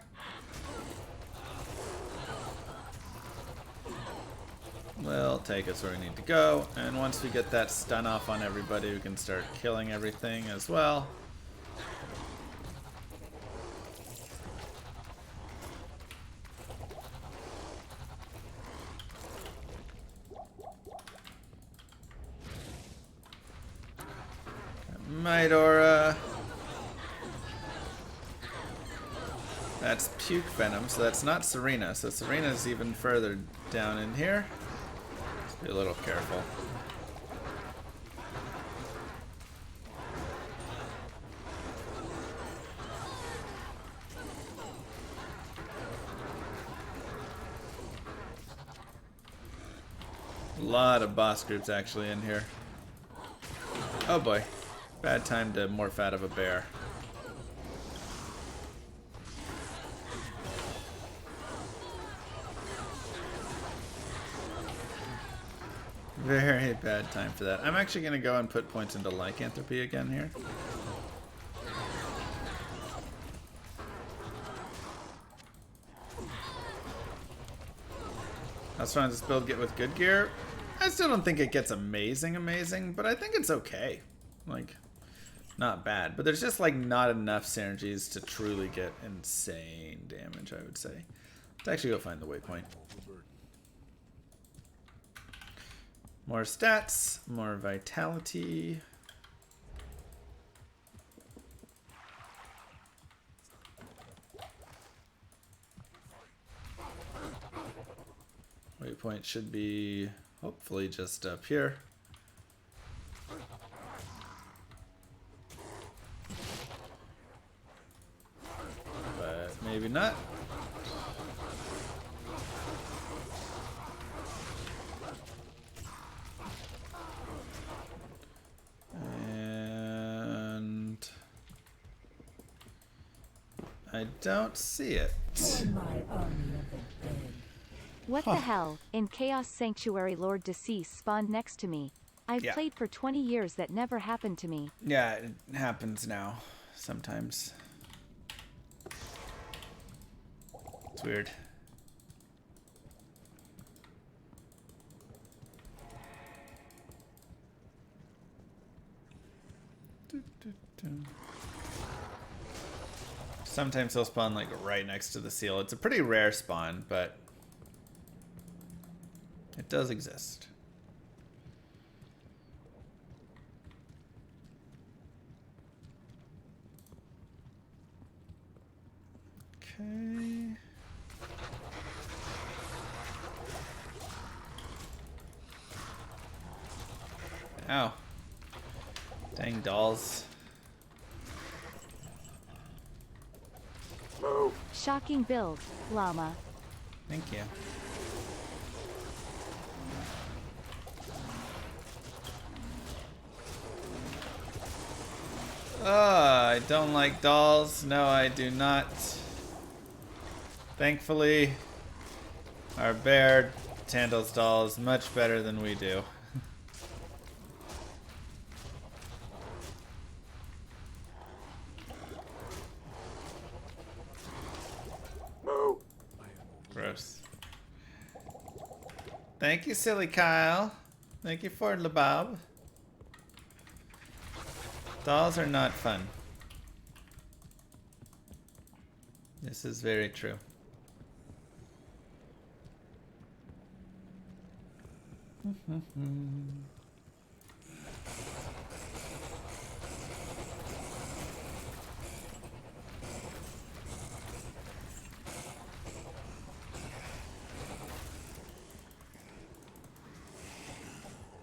Will take us where we need to go. And once we get that stun off on everybody, we can start killing everything as well. Midora. That's Puke Venom, so that's not Serena. So Serena's even further down in here. Just be a little careful. A lot of boss groups actually in here. Oh boy. Bad time to morph out of a bear. Very bad time for that. I'm actually going to go and put points into lycanthropy again here. How strong does this build get with good gear? I still don't think it gets amazing, but I think it's okay. Like, not bad. But there's just like not enough synergies to truly get insane damage, I would say. Let's actually go find the waypoint. More stats, more vitality. Waypoint should be hopefully just up here. But maybe not. And I don't see it. What the hell? In Chaos Sanctuary, Lord Deceased spawned next to me. I've Yeah. played for 20 years, that never happened to me. Yeah, it happens now sometimes. It's weird. Sometimes they'll spawn like right next to the seal. It's a pretty rare spawn, but it does exist. Okay. Ow. Dang dolls. Shocking build, llama. Thank you. I don't like dolls. No, I do not. Thankfully, our bear handles dolls much better than we do. Gross. Thank you, silly Kyle. Thank you for the bob. Dolls are not fun. This is very true.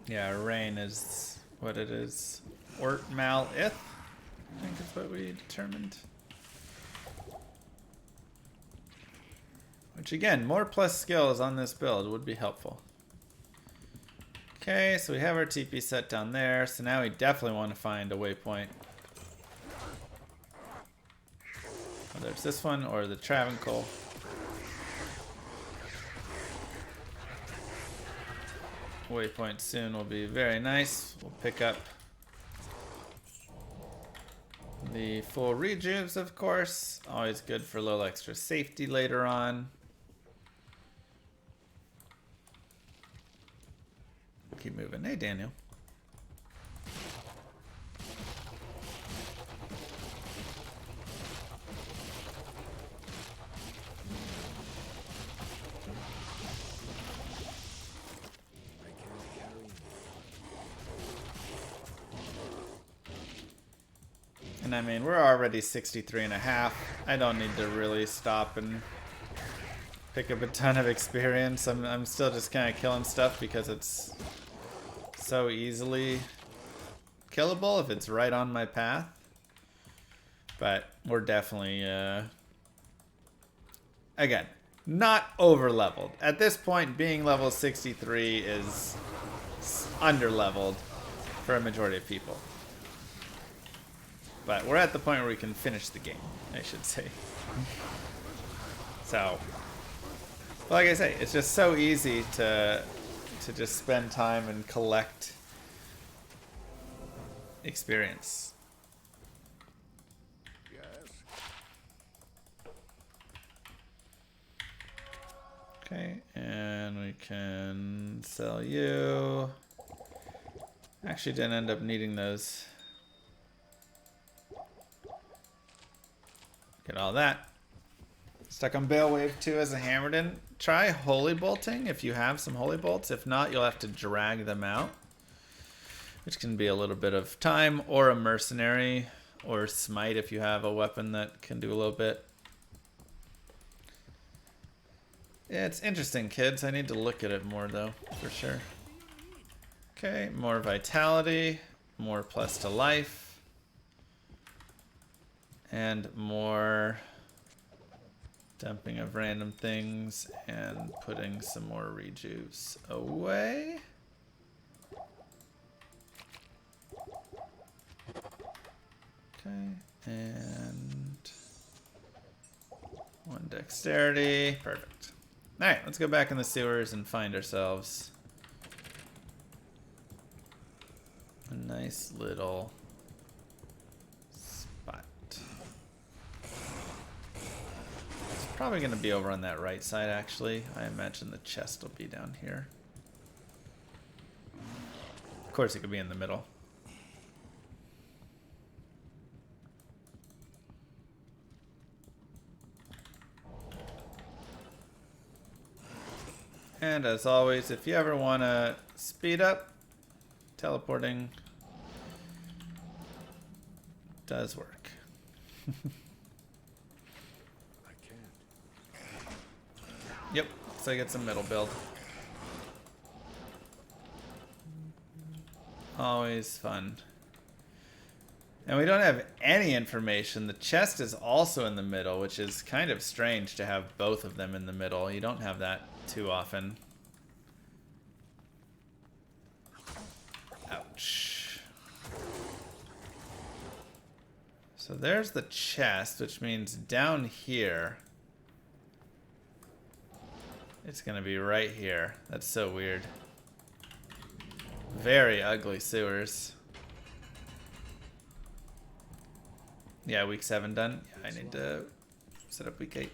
Yeah, rain is what it is. Ort mal ith, I think is what we determined. Which again, more plus skills on this build would be helpful. Okay, so we have our TP set down there, so now we definitely want to find a waypoint. Whether it's this one or the Travancore. Waypoint soon will be very nice. We'll pick up the full rejuves, of course. Always good for a little extra safety later on. Keep moving. Hey, Daniel. And I mean, we're already 63.5. I don't need to really stop and pick up a ton of experience. I'm still just kind of killing stuff because it's so easily killable if it's right on my path. But we're definitely, again, not over leveled. At this point, being level 63 is under leveled for a majority of people. But we're at the point where we can finish the game, I should say. So, like I say, it's just so easy to just spend time and collect experience. Yes. Okay, and we can sell you. Actually didn't end up needing those. Get all that. Stuck on Bale Wave 2 as a Hammerden. try holy bolting if you have some holy bolts. If not, you'll have to drag them out, which can be a little bit of time, or a mercenary, or smite if you have a weapon that can do a little bit. Yeah, it's interesting, kids. I need to look at it more, though, for sure. Okay, more vitality, more plus to life, and more dumping of random things, and putting some more rejuves away. Okay, and one dexterity. Perfect. Alright, let's go back in the sewers and find ourselves a nice little spot. It's probably going to be over on that right side, actually. I imagine the chest will be down here. Of course, it could be in the middle. And as always, if you ever want to speed up, teleporting does work. I can't. Yep, looks like it's a middle build. Always fun. And we don't have any information. The chest is also in the middle, which is kind of strange to have both of them in the middle. You don't have that too often. Ouch. So there's the chest, which means down here it's gonna be right here. That's so weird. Very ugly sewers. Yeah, week 7 done. Yeah, I need to set up week 8.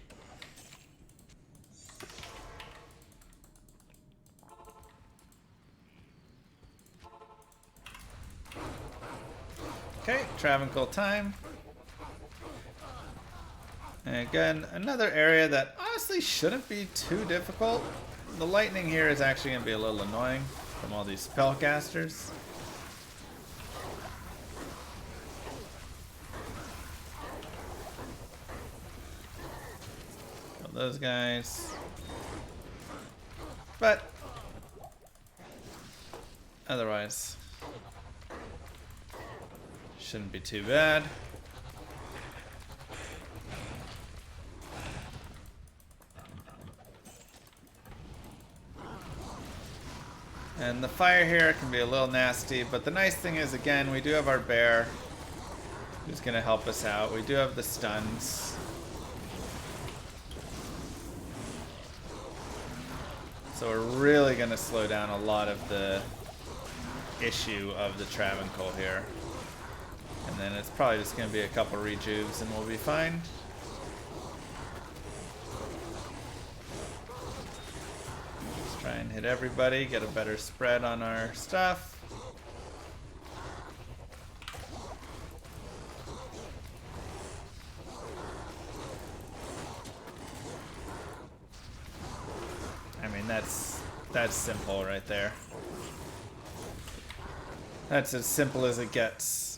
Okay, Travancore time. And again, another area that honestly shouldn't be too difficult. The lightning here is actually going to be a little annoying from all these spellcasters. Kill those guys. But otherwise, shouldn't be too bad. And the fire here can be a little nasty, but the nice thing is, again, we do have our bear who's going to help us out. We do have the stuns. So we're really going to slow down a lot of the issue of the Travancore here. And then it's probably just going to be a couple rejuves and we'll be fine. Let's try and hit everybody, get a better spread on our stuff. I mean, that's simple right there. That's as simple as it gets.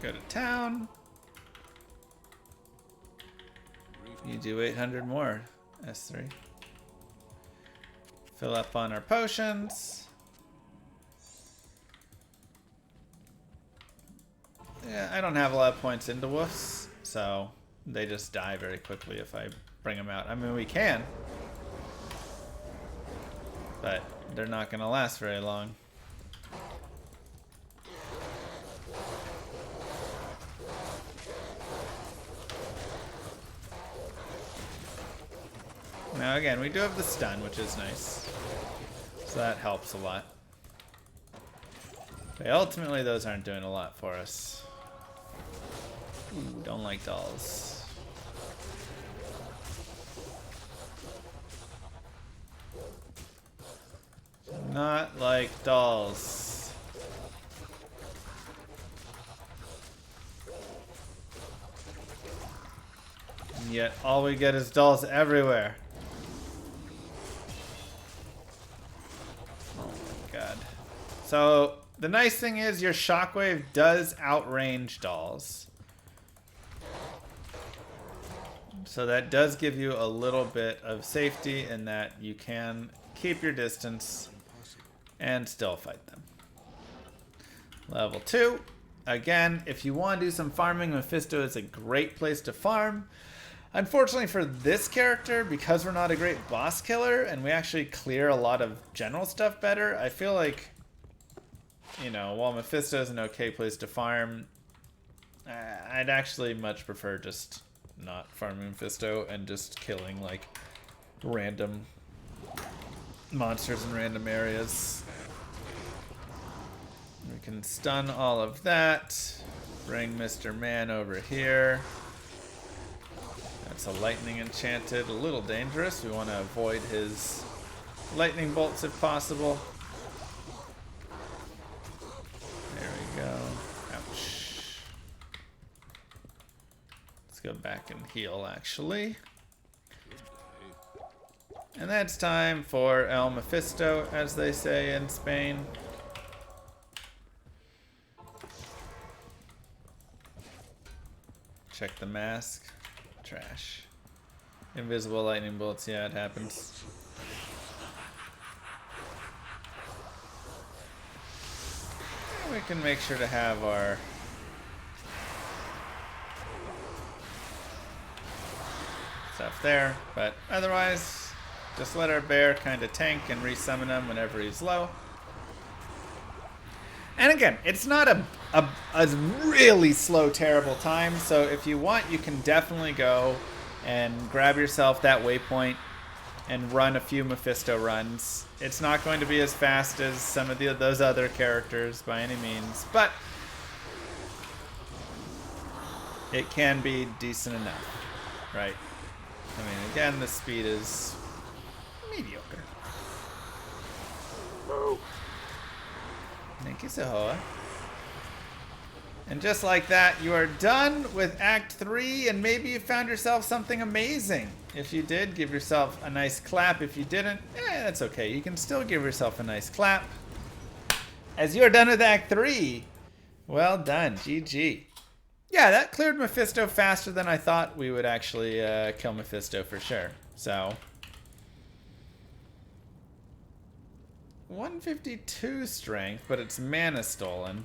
Go to town. You do 800 more. S3. Fill up on our potions. Yeah, I don't have a lot of points into woofs, so they just die very quickly if I bring them out. I mean, we can, but they're not going to last very long. Now again, we do have the stun, which is nice. So that helps a lot. But ultimately, those aren't doing a lot for us. Ooh, don't like dolls. Not like dolls. And yet all we get is dolls everywhere. Oh my god. So the nice thing is your shockwave does outrange dolls. So that does give you a little bit of safety in that you can keep your distance and still fight them. Level 2. Again, if you want to do some farming, Mephisto is a great place to farm. Unfortunately for this character, because we're not a great boss killer and we actually clear a lot of general stuff better, I feel like, you know, while Mephisto is an okay place to farm, I'd actually much prefer just not farming Mephisto and just killing like random monsters in random areas. We can stun all of that. Bring Mr. Man over here. That's a lightning enchanted, a little dangerous. We want to avoid his lightning bolts if possible. There we go. Ouch. Let's go back and heal actually. And that's time for El Mephisto, as they say in Spain. Check the mask. Trash. Invisible lightning bolts, yeah, it happens. We can make sure to have our stuff there, but otherwise, just let our bear kind of tank and resummon him whenever he's low. And again, it's not a really slow, terrible time, so if you want, you can definitely go and grab yourself that waypoint and run a few Mephisto runs. It's not going to be as fast as some of those other characters by any means, but it can be decent enough, right? I mean, again, the speed is mediocre. Thank you, Sahoa. And just like that, you are done with Act 3, and maybe you found yourself something amazing. If you did, give yourself a nice clap. If you didn't, that's okay. You can still give yourself a nice clap. As you're done with Act 3, well done, GG. Yeah, that cleared Mephisto faster than I thought we would actually kill Mephisto for sure. So 152 strength, but it's mana stolen.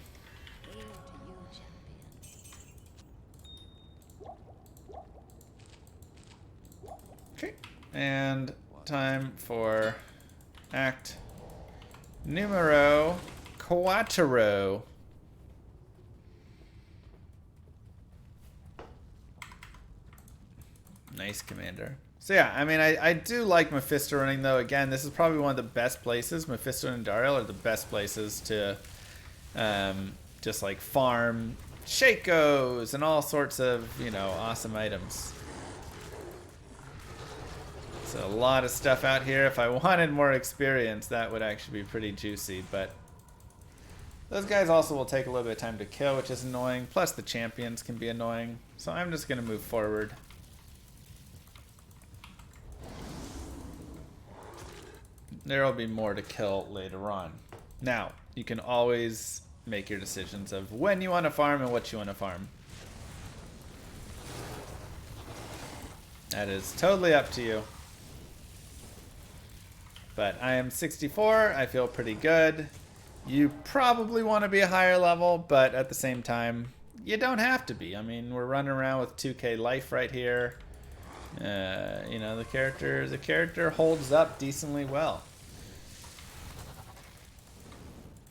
Okay, and time for act numero cuatro. Nice, Commander. So yeah, I mean, I do like Mephisto running, though. Again, this is probably one of the best places. Mephisto and Dariel are the best places to just like farm Shakos and all sorts of, you know, awesome items. So a lot of stuff out here. If I wanted more experience, that would actually be pretty juicy, but those guys also will take a little bit of time to kill, which is annoying. Plus the champions can be annoying. So I'm just going to move forward. There will be more to kill later on. Now, you can always make your decisions of when you want to farm and what you want to farm. That is totally up to you. But I am 64. I feel pretty good. You probably want to be a higher level, but at the same time, you don't have to be. I mean, we're running around with 2k life right here. You know, the character holds up decently well.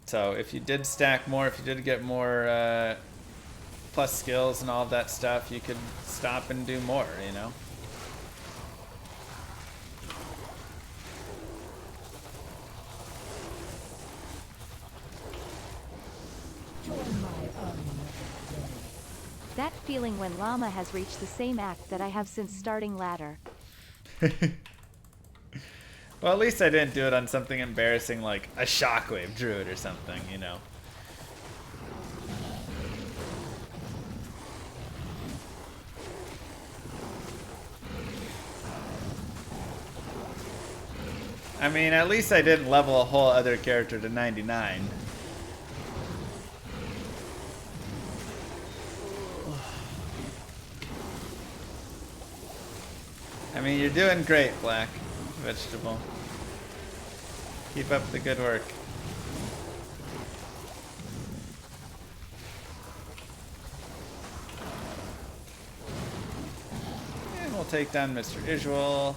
So if you did stack more, if you did get more plus skills and all of that stuff, you could stop and do more, you know? That feeling when Llama has reached the same act that I have since starting ladder. Well, at least I didn't do it on something embarrassing like a Shockwave Druid or something, you know. I mean, at least I didn't level a whole other character to 99. I mean, you're doing great, Black Vegetable. Keep up the good work. And we'll take down Mr. Isual.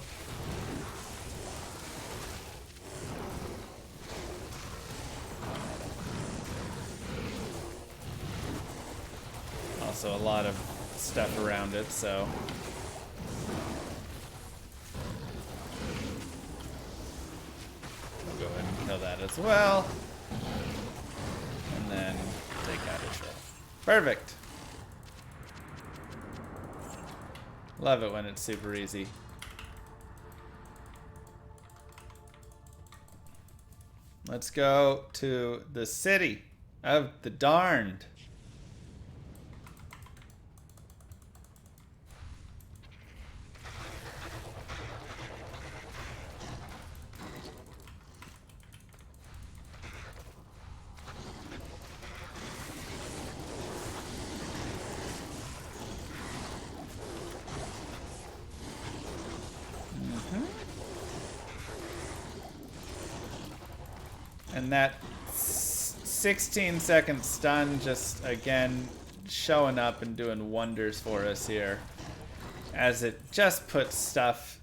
Also a lot of stuff around it, so... Go ahead and kill that as well. And then take out Isual. Perfect. Love it when it's super easy. Let's go to the city of the darned. And that 16-second stun just, again, showing up and doing wonders for us here. As it just puts stuff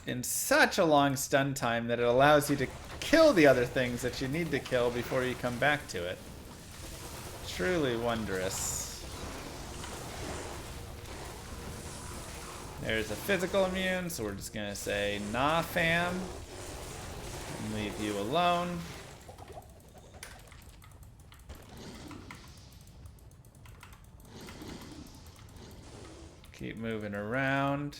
in such a long stun time that it allows you to kill the other things that you need to kill before you come back to it. Truly wondrous. There's a physical immune, so we're just gonna say, nah fam, and leave you alone. Keep moving around.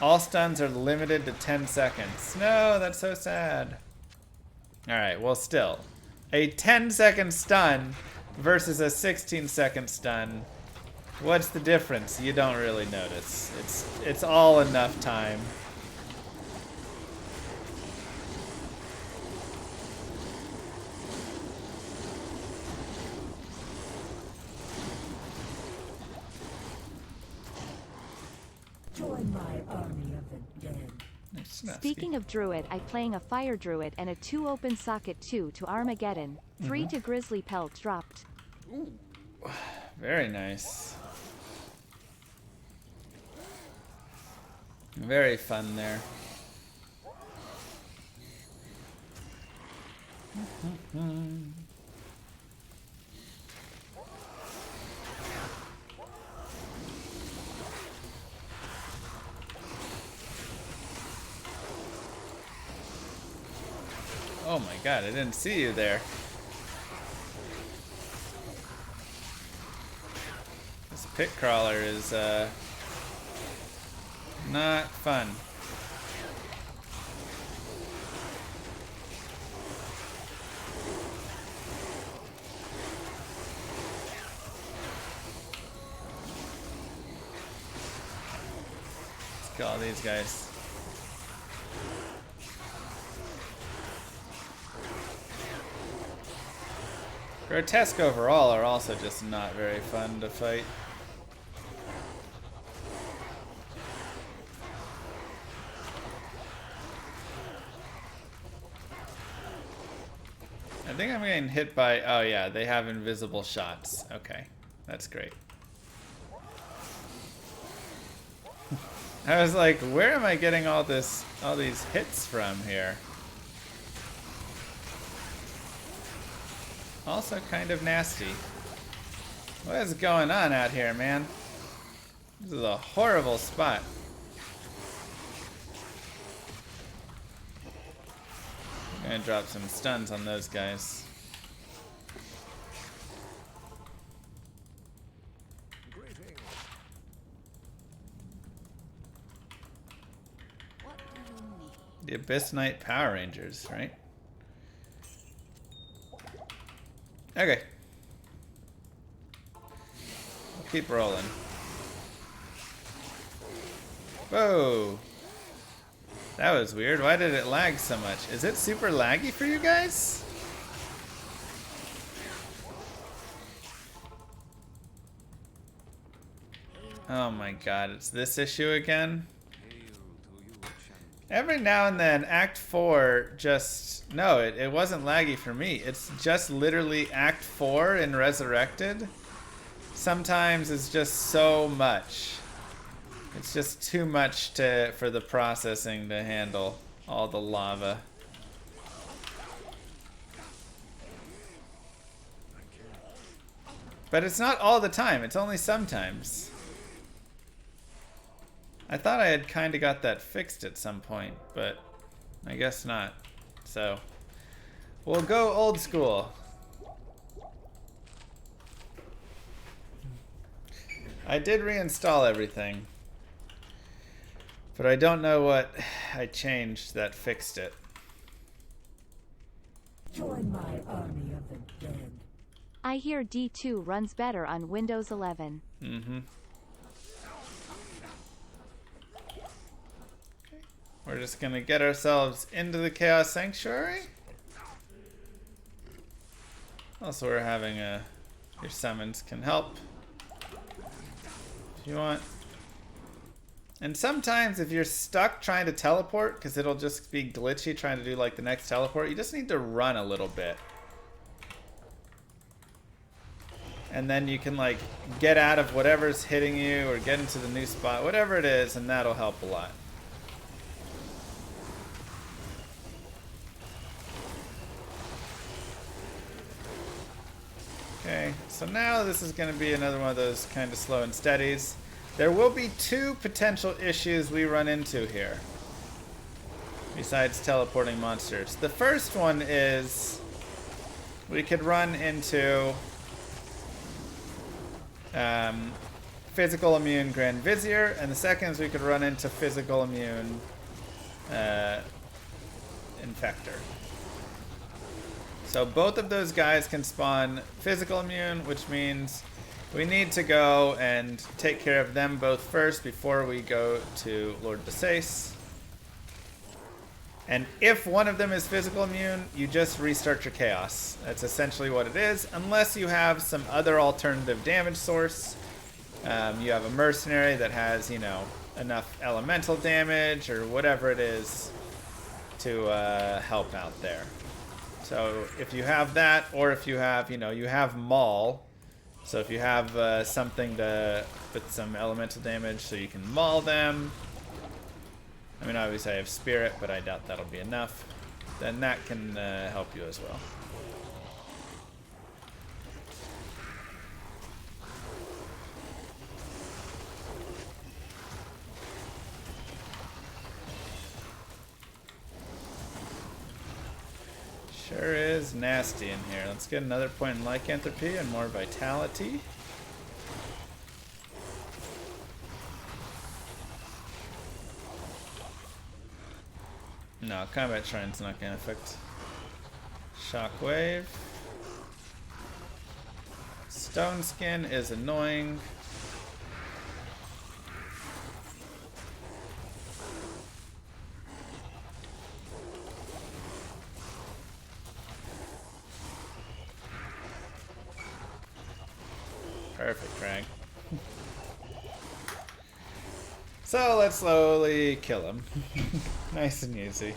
All stuns are limited to 10 seconds. No, that's so sad. Alright, well still. A 10-second stun versus a 16-second stun. What's the difference? You don't really notice. It's all enough time. Join my army of the dead. It's nasty. Speaking of Druid, I playing a Fire Druid and a 2 open socket 2 to Armageddon, 3 to Grizzly Pelt dropped. Ooh, very nice. Very fun there. Oh my god, I didn't see you there. This pit crawler is not fun. Let's kill all these guys. Grotesque overall are also just not very fun to fight. I think I'm getting hit by, oh yeah, they have invisible shots. Okay, that's great. I was like, where am I getting all these hits from here? Also kind of nasty. What is going on out here, man? This is a horrible spot. I'm gonna drop some stuns on those guys. Greetings. What do you need? The Abyss Knight Power Rangers, right? Okay. We'll keep rolling. Whoa. That was weird. Why did it lag so much? Is it super laggy for you guys? Oh my god, it's this issue again? Every now and then, Act 4 just... No, it wasn't laggy for me. It's just literally Act 4 in Resurrected. Sometimes it's just so much. It's just too much for the processing to handle all the lava. But it's not all the time, it's only sometimes. I thought I had kind of got that fixed at some point, but I guess not. So, we'll go old school. I did reinstall everything, but I don't know what I changed that fixed it. Join my army of the dead. I hear D2 runs better on Windows 11. Mm-hmm. We're just gonna get ourselves into the Chaos Sanctuary. Also, we're having your summons can help if you want. And sometimes if you're stuck trying to teleport, because it'll just be glitchy trying to do like the next teleport, you just need to run a little bit. And then you can like get out of whatever's hitting you or get into the new spot, whatever it is, and that'll help a lot. Okay, so now this is going to be another one of those kind of slow and steadies. There will be two potential issues we run into here, besides teleporting monsters. The first one is we could run into physical immune Grand Vizier, and the second is we could run into physical immune Infector. So both of those guys can spawn physical immune, which means we need to go and take care of them both first before we go to Lord Besace. And if one of them is physical immune, you just restart your chaos. That's essentially what it is, unless you have some other alternative damage source. You have a mercenary that has, you know, enough elemental damage or whatever it is to help out there. So if you have that, or if you have, you know, you have Maul. So if you have something to put some elemental damage so you can maul them. I mean, obviously I have Spirit, but I doubt that'll be enough. Then that can help you as well. Sure is nasty in here. Let's get another point in lycanthropy and more vitality. No, combat shrine's not gonna affect Shockwave. Stone skin is annoying. Perfect, Craig. So let's slowly kill him. Nice and easy.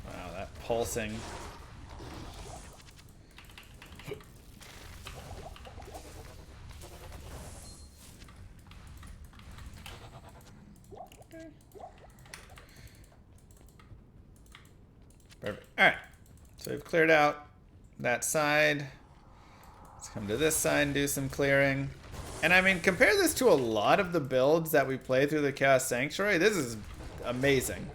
Wow, that pulsing. Perfect. Alright. So we've cleared out that side. Let's come to this side and do some clearing. And I mean, compare this to a lot of the builds that we play through the Chaos Sanctuary. This is amazing.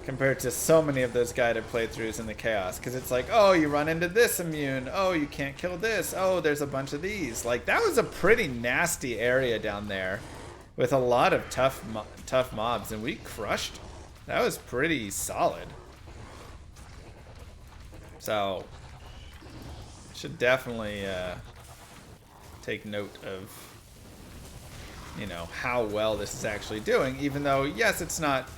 Compared to so many of those guided playthroughs in the Chaos. Because it's like, oh, you run into this immune. Oh, you can't kill this. Oh, there's a bunch of these. Like, that was a pretty nasty area down there. With a lot of tough mobs. And we crushed. That was pretty solid. So, Should definitely take note of, you know, how well this is actually doing, even though, yes, it's not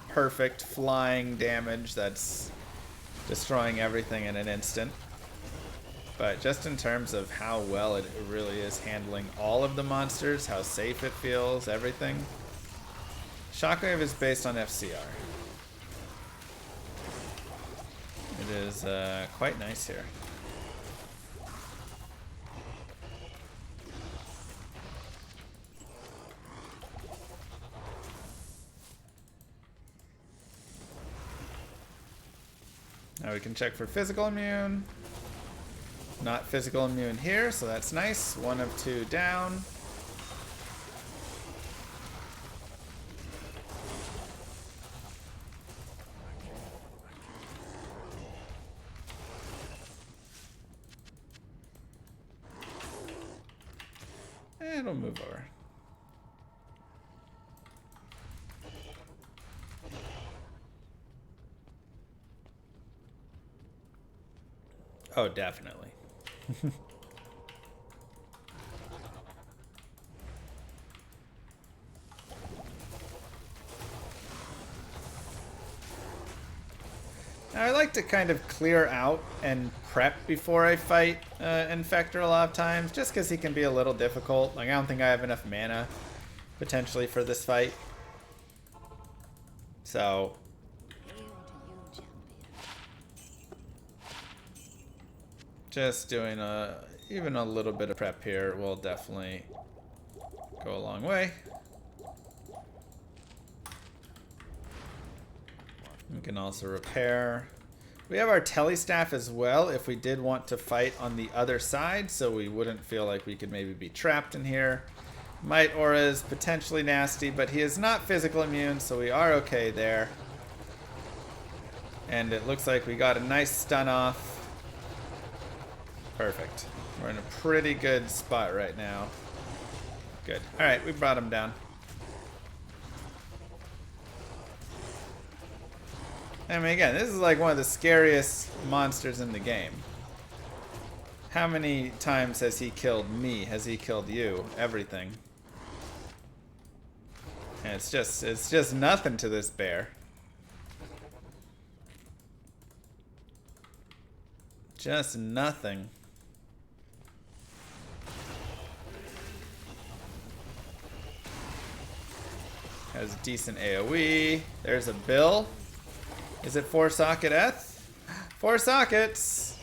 perfect flying damage that's destroying everything in an instant. But just in terms of how well it really is handling all of the monsters, how safe it feels, everything. Shockwave is based on FCR. It is quite nice here. Now we can check for physical immune. Not physical immune here, so that's nice. 1 of 2 down. And it'll move over. Oh, definitely. Now, I like to kind of clear out and prep before I fight Infector a lot of times, just because he can be a little difficult. Like, I don't think I have enough mana, potentially, for this fight. So... just doing even a little bit of prep here will definitely go a long way. We can also repair. We have our telestaff as well if we did want to fight on the other side, so we wouldn't feel like we could maybe be trapped in here. Might Aura is potentially nasty, but he is not physical immune, so we are okay there. And it looks like we got a nice stun off. Perfect. We're in a pretty good spot right now. Good. Alright, we brought him down. I mean, again, this is like one of the scariest monsters in the game. How many times has he killed me? Has he killed you? Everything. And it's just nothing to this bear. Just nothing. Has decent AoE. There's a Bill. Is it 4 socket Eth? 4 sockets.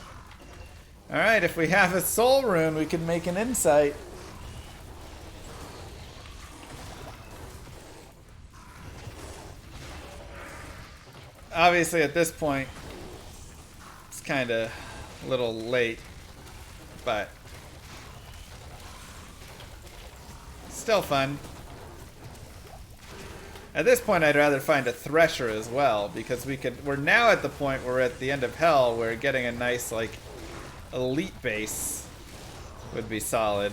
Alright, if we have a soul rune, we can make an insight. Obviously, at this point, it's kind of a little late, but still fun. At this point, I'd rather find a Thresher as well, because we're now at the point where we're at the end of Hell, where getting a nice, like, elite base would be solid.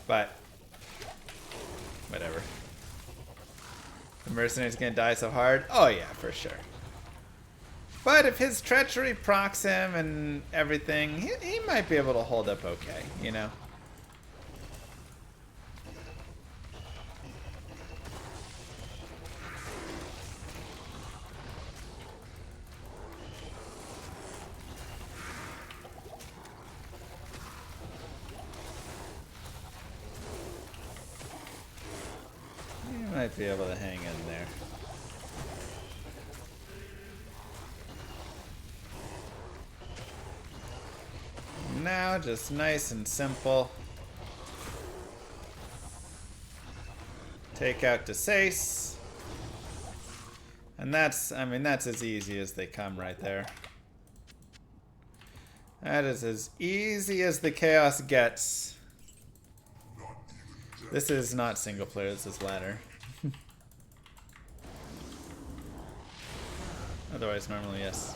But, whatever. The Mercenary's gonna die so hard? Oh yeah, for sure. But if his treachery procs him and everything, he might be able to hold up okay, you know? Might be able to hang in there. Now, just nice and simple. Take out Desace. And that's, I mean, that's as easy as they come right there. That is as easy as the chaos gets. This is not single player, this is ladder. Otherwise, normally, yes.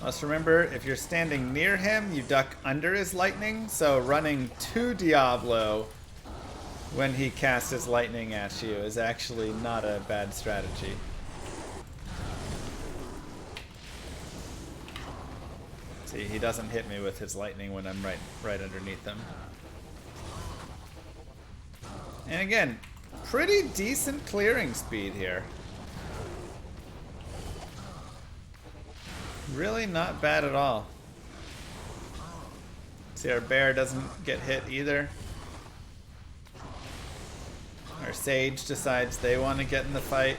Must remember, if you're standing near him, you duck under his lightning, so running to Diablo when he casts his lightning at you is actually not a bad strategy. See, he doesn't hit me with his lightning when I'm right underneath him. And again, pretty decent clearing speed here. Really not bad at all. See, our bear doesn't get hit either. Our sage decides they want to get in the fight.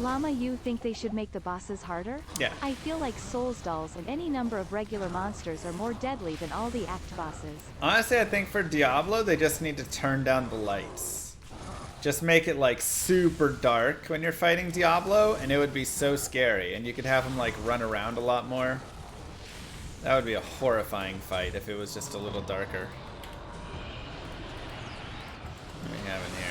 Llama, you think they should make the bosses harder? Yeah. I feel like Souls dolls and any number of regular monsters are more deadly than all the act bosses. Honestly, I think for Diablo, they just need to turn down the lights. Just make it like super dark when you're fighting Diablo, and it would be so scary. And you could have them like run around a lot more. That would be a horrifying fight if it was just a little darker. What do we have in here?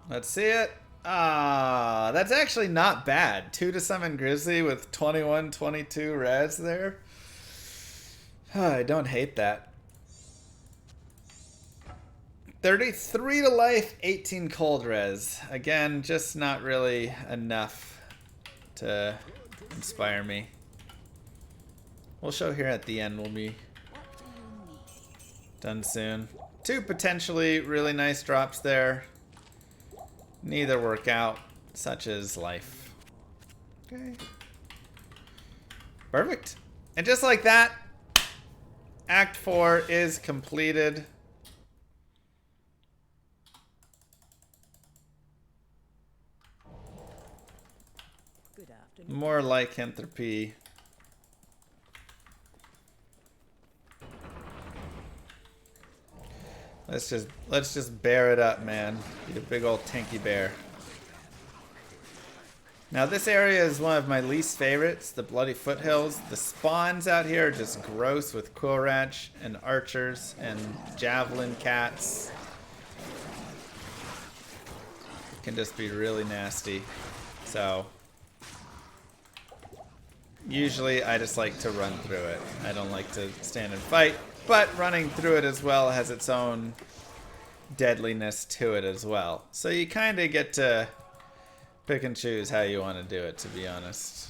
Let's see it. Ah, that's actually not bad. 2 to summon Grizzly with 21, 22 res there. I don't hate that. 33 to life, 18 cold res. Again, just not really enough to inspire me. We'll show here at the end. We'll be done soon. 2 potentially really nice drops there. Neither work out, such is life. Okay. Perfect. And just like that, Act 4 is completed. Good afternoon. More lycanthropy. Let's just bear it up, man. Be a big old tanky bear. Now this area is one of my least favorites, the Bloody Foothills. The spawns out here are just gross with Quillratch and archers and javelin cats. It can just be really nasty. So usually I just like to run through it. I don't like to stand and fight. But running through it as well has its own deadliness to it as well. So you kind of get to pick and choose how you want to do it, to be honest.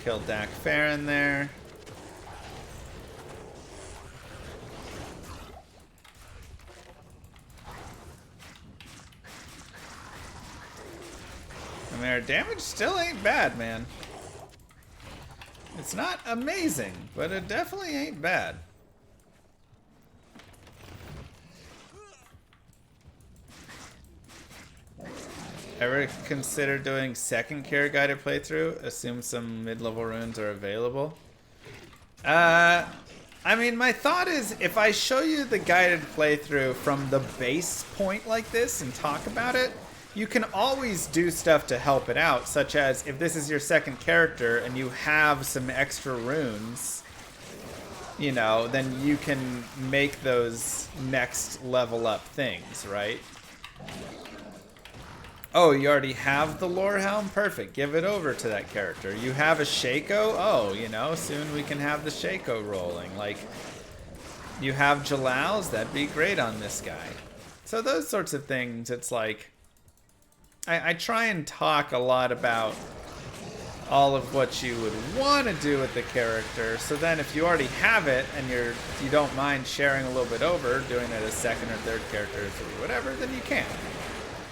Killed Dak Farron there. I mean, our damage still ain't bad, man. It's not amazing, but it definitely ain't bad. Ever consider doing second care guided playthrough? Assume some mid-level runes are available. I mean, my thought is if I show you the guided playthrough from the base point like this and talk about it, you can always do stuff to help it out, such as if this is your second character and you have some extra runes, you know, then you can make those next level up things, right? Oh, you already have the Lore Helm? Perfect. Give it over to that character. You have a Shaco? Oh, you know, soon we can have the Shaco rolling. Like, you have Jalal's? That'd be great on this guy. So those sorts of things, it's like, I try and talk a lot about all of what you would want to do with the character. So then if you already have it and you don't mind sharing a little bit over, doing it as second or third characters or whatever, then you can.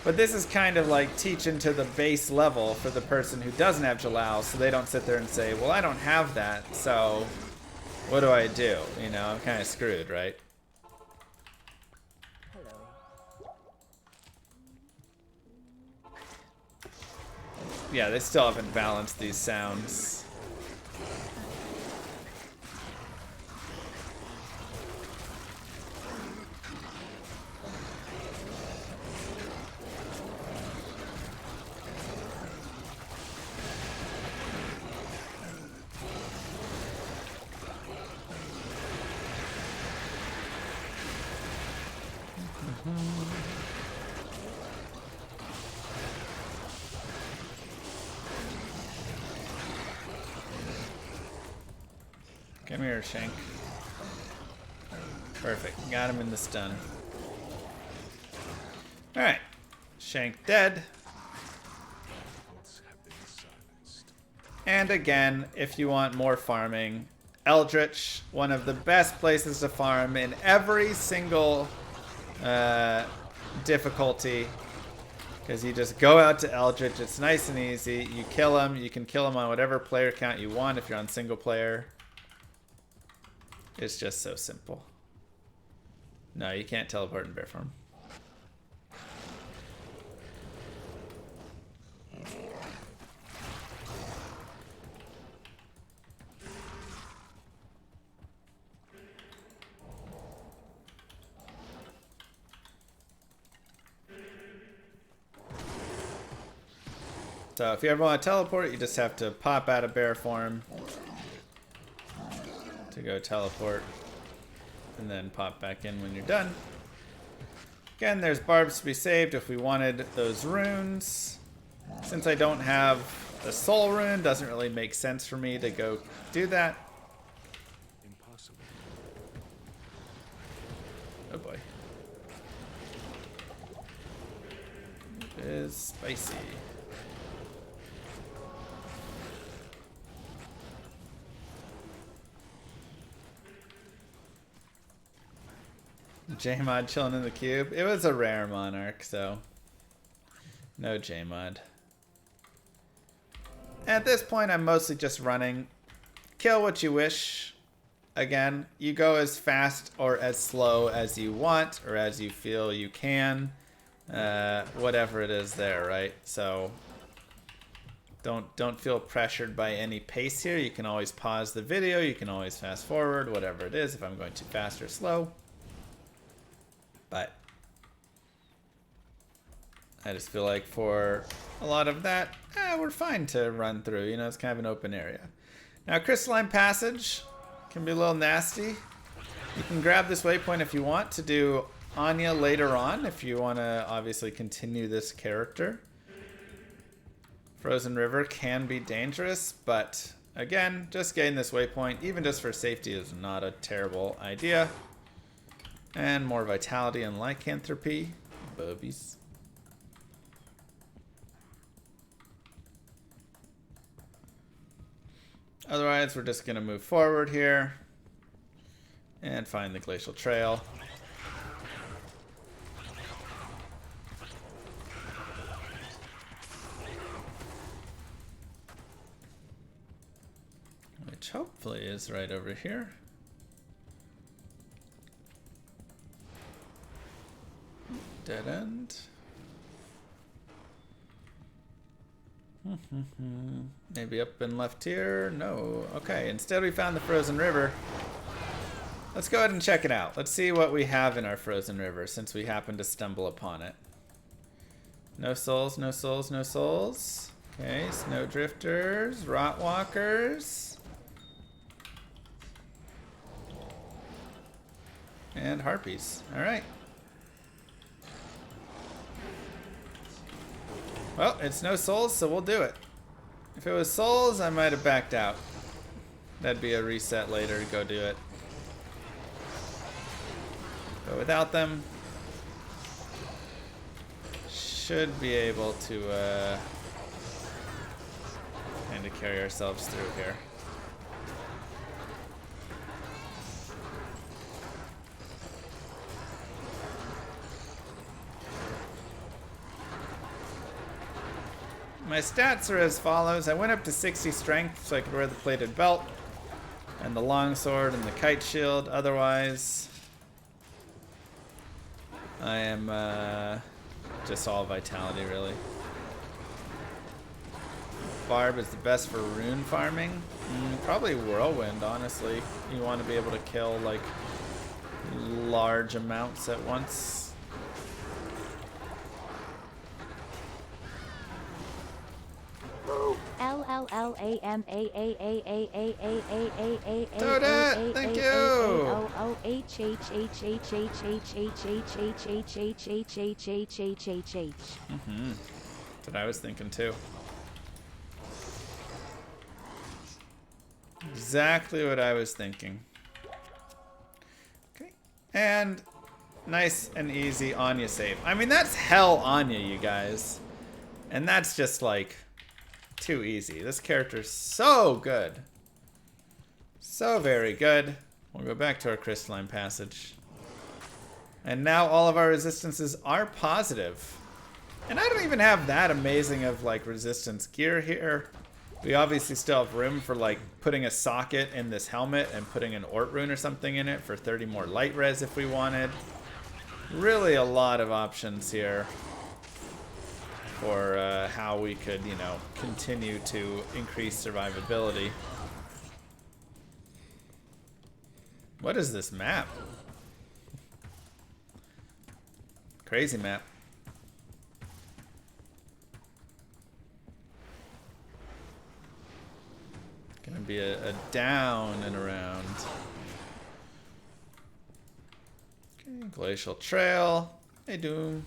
But this is kind of like teaching to the base level for the person who doesn't have Jalal, so they don't sit there and say, well, I don't have that, so what do I do? You know, I'm kind of screwed, right? Yeah, they still haven't balanced these sounds. Come here, Shank. Perfect. Got him in the stun. Alright. Shank dead. And again, if you want more farming, Eldritch, one of the best places to farm in every single difficulty. Because you just go out to Eldritch, it's nice and easy. You kill him, you can kill him on whatever player count you want if you're on single player. It's just so simple. No, you can't teleport in bear form. So if you ever want to teleport, you just have to pop out of bear form to go teleport, and then pop back in when you're done. Again, there's barbs to be saved if we wanted those runes. Since I don't have the soul rune, doesn't really make sense for me to go do that. Impossible. Oh boy. It is spicy. Jmod chilling in the cube. It was a rare monarch, so no Jmod. At this point, I'm mostly just running. Kill what you wish. Again, you go as fast or as slow as you want, or as you feel you can. Whatever it is there, right? So don't feel pressured by any pace here. You can always pause the video. You can always fast forward, whatever it is, if I'm going too fast or slow. But I just feel like for a lot of that, we're fine to run through. You know, it's kind of an open area. Now, Crystalline Passage can be a little nasty. You can grab this waypoint if you want to do Anya later on, if you want to obviously continue this character. Frozen River can be dangerous, but again, just getting this waypoint, even just for safety, is not a terrible idea. And more vitality and lycanthropy. Boobies. Otherwise, we're just going to move forward here and find the glacial trail. Which hopefully is right over here. Dead end. Maybe up and left here? No. Okay, instead we found the frozen river. Let's go ahead and check it out. Let's see what we have in our frozen river since we happened to stumble upon it. No souls, no souls, no souls. Okay, snowdrifters, rotwalkers. And harpies. Alright. Well, it's no souls, so we'll do it. If it was souls, I might have backed out. That'd be a reset later to go do it. But without them, should be able to kind of carry ourselves through here. My stats are as follows. I went up to 60 strength so I could wear the plated belt and the longsword and the kite shield. Otherwise, I am just all vitality, really. Barb is the best for rune farming. Probably whirlwind, honestly. You want to be able to kill like large amounts at once. Toadette, thank you. That's what I was thinking too. Exactly what I was thinking. Okay. And nice and easy Anya save. I mean, that's hell Anya, you guys. And that's just like too easy. This character's so good. So very good. We'll go back to our crystalline passage. And now all of our resistances are positive. And I don't even have that amazing of like resistance gear here. We obviously still have room for like putting a socket in this helmet and putting an Ort rune or something in it for 30 more light res if we wanted. Really a lot of options here for how we could, you know, continue to increase survivability. What is this map? Crazy map. Gonna be a down and around. Okay, Glacial Trail. Hey, Doom.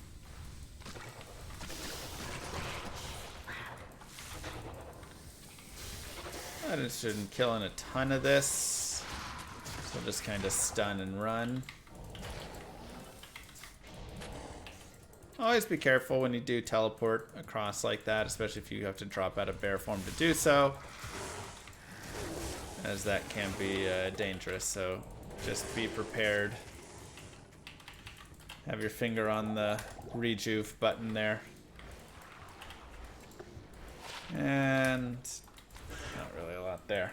Not interested in killing a ton of this. So we'll just kind of stun and run. Always be careful when you do teleport across like that, especially if you have to drop out of bear form to do so, as that can be dangerous, so just be prepared. Have your finger on the rejuve button there. And not really a lot there.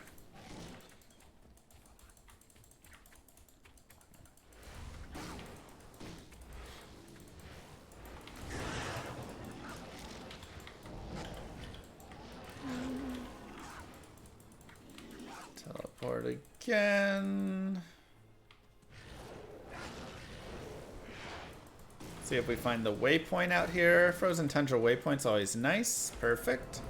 Teleport again. See if we find the waypoint out here. Frozen Tundra waypoint's always nice. Perfect.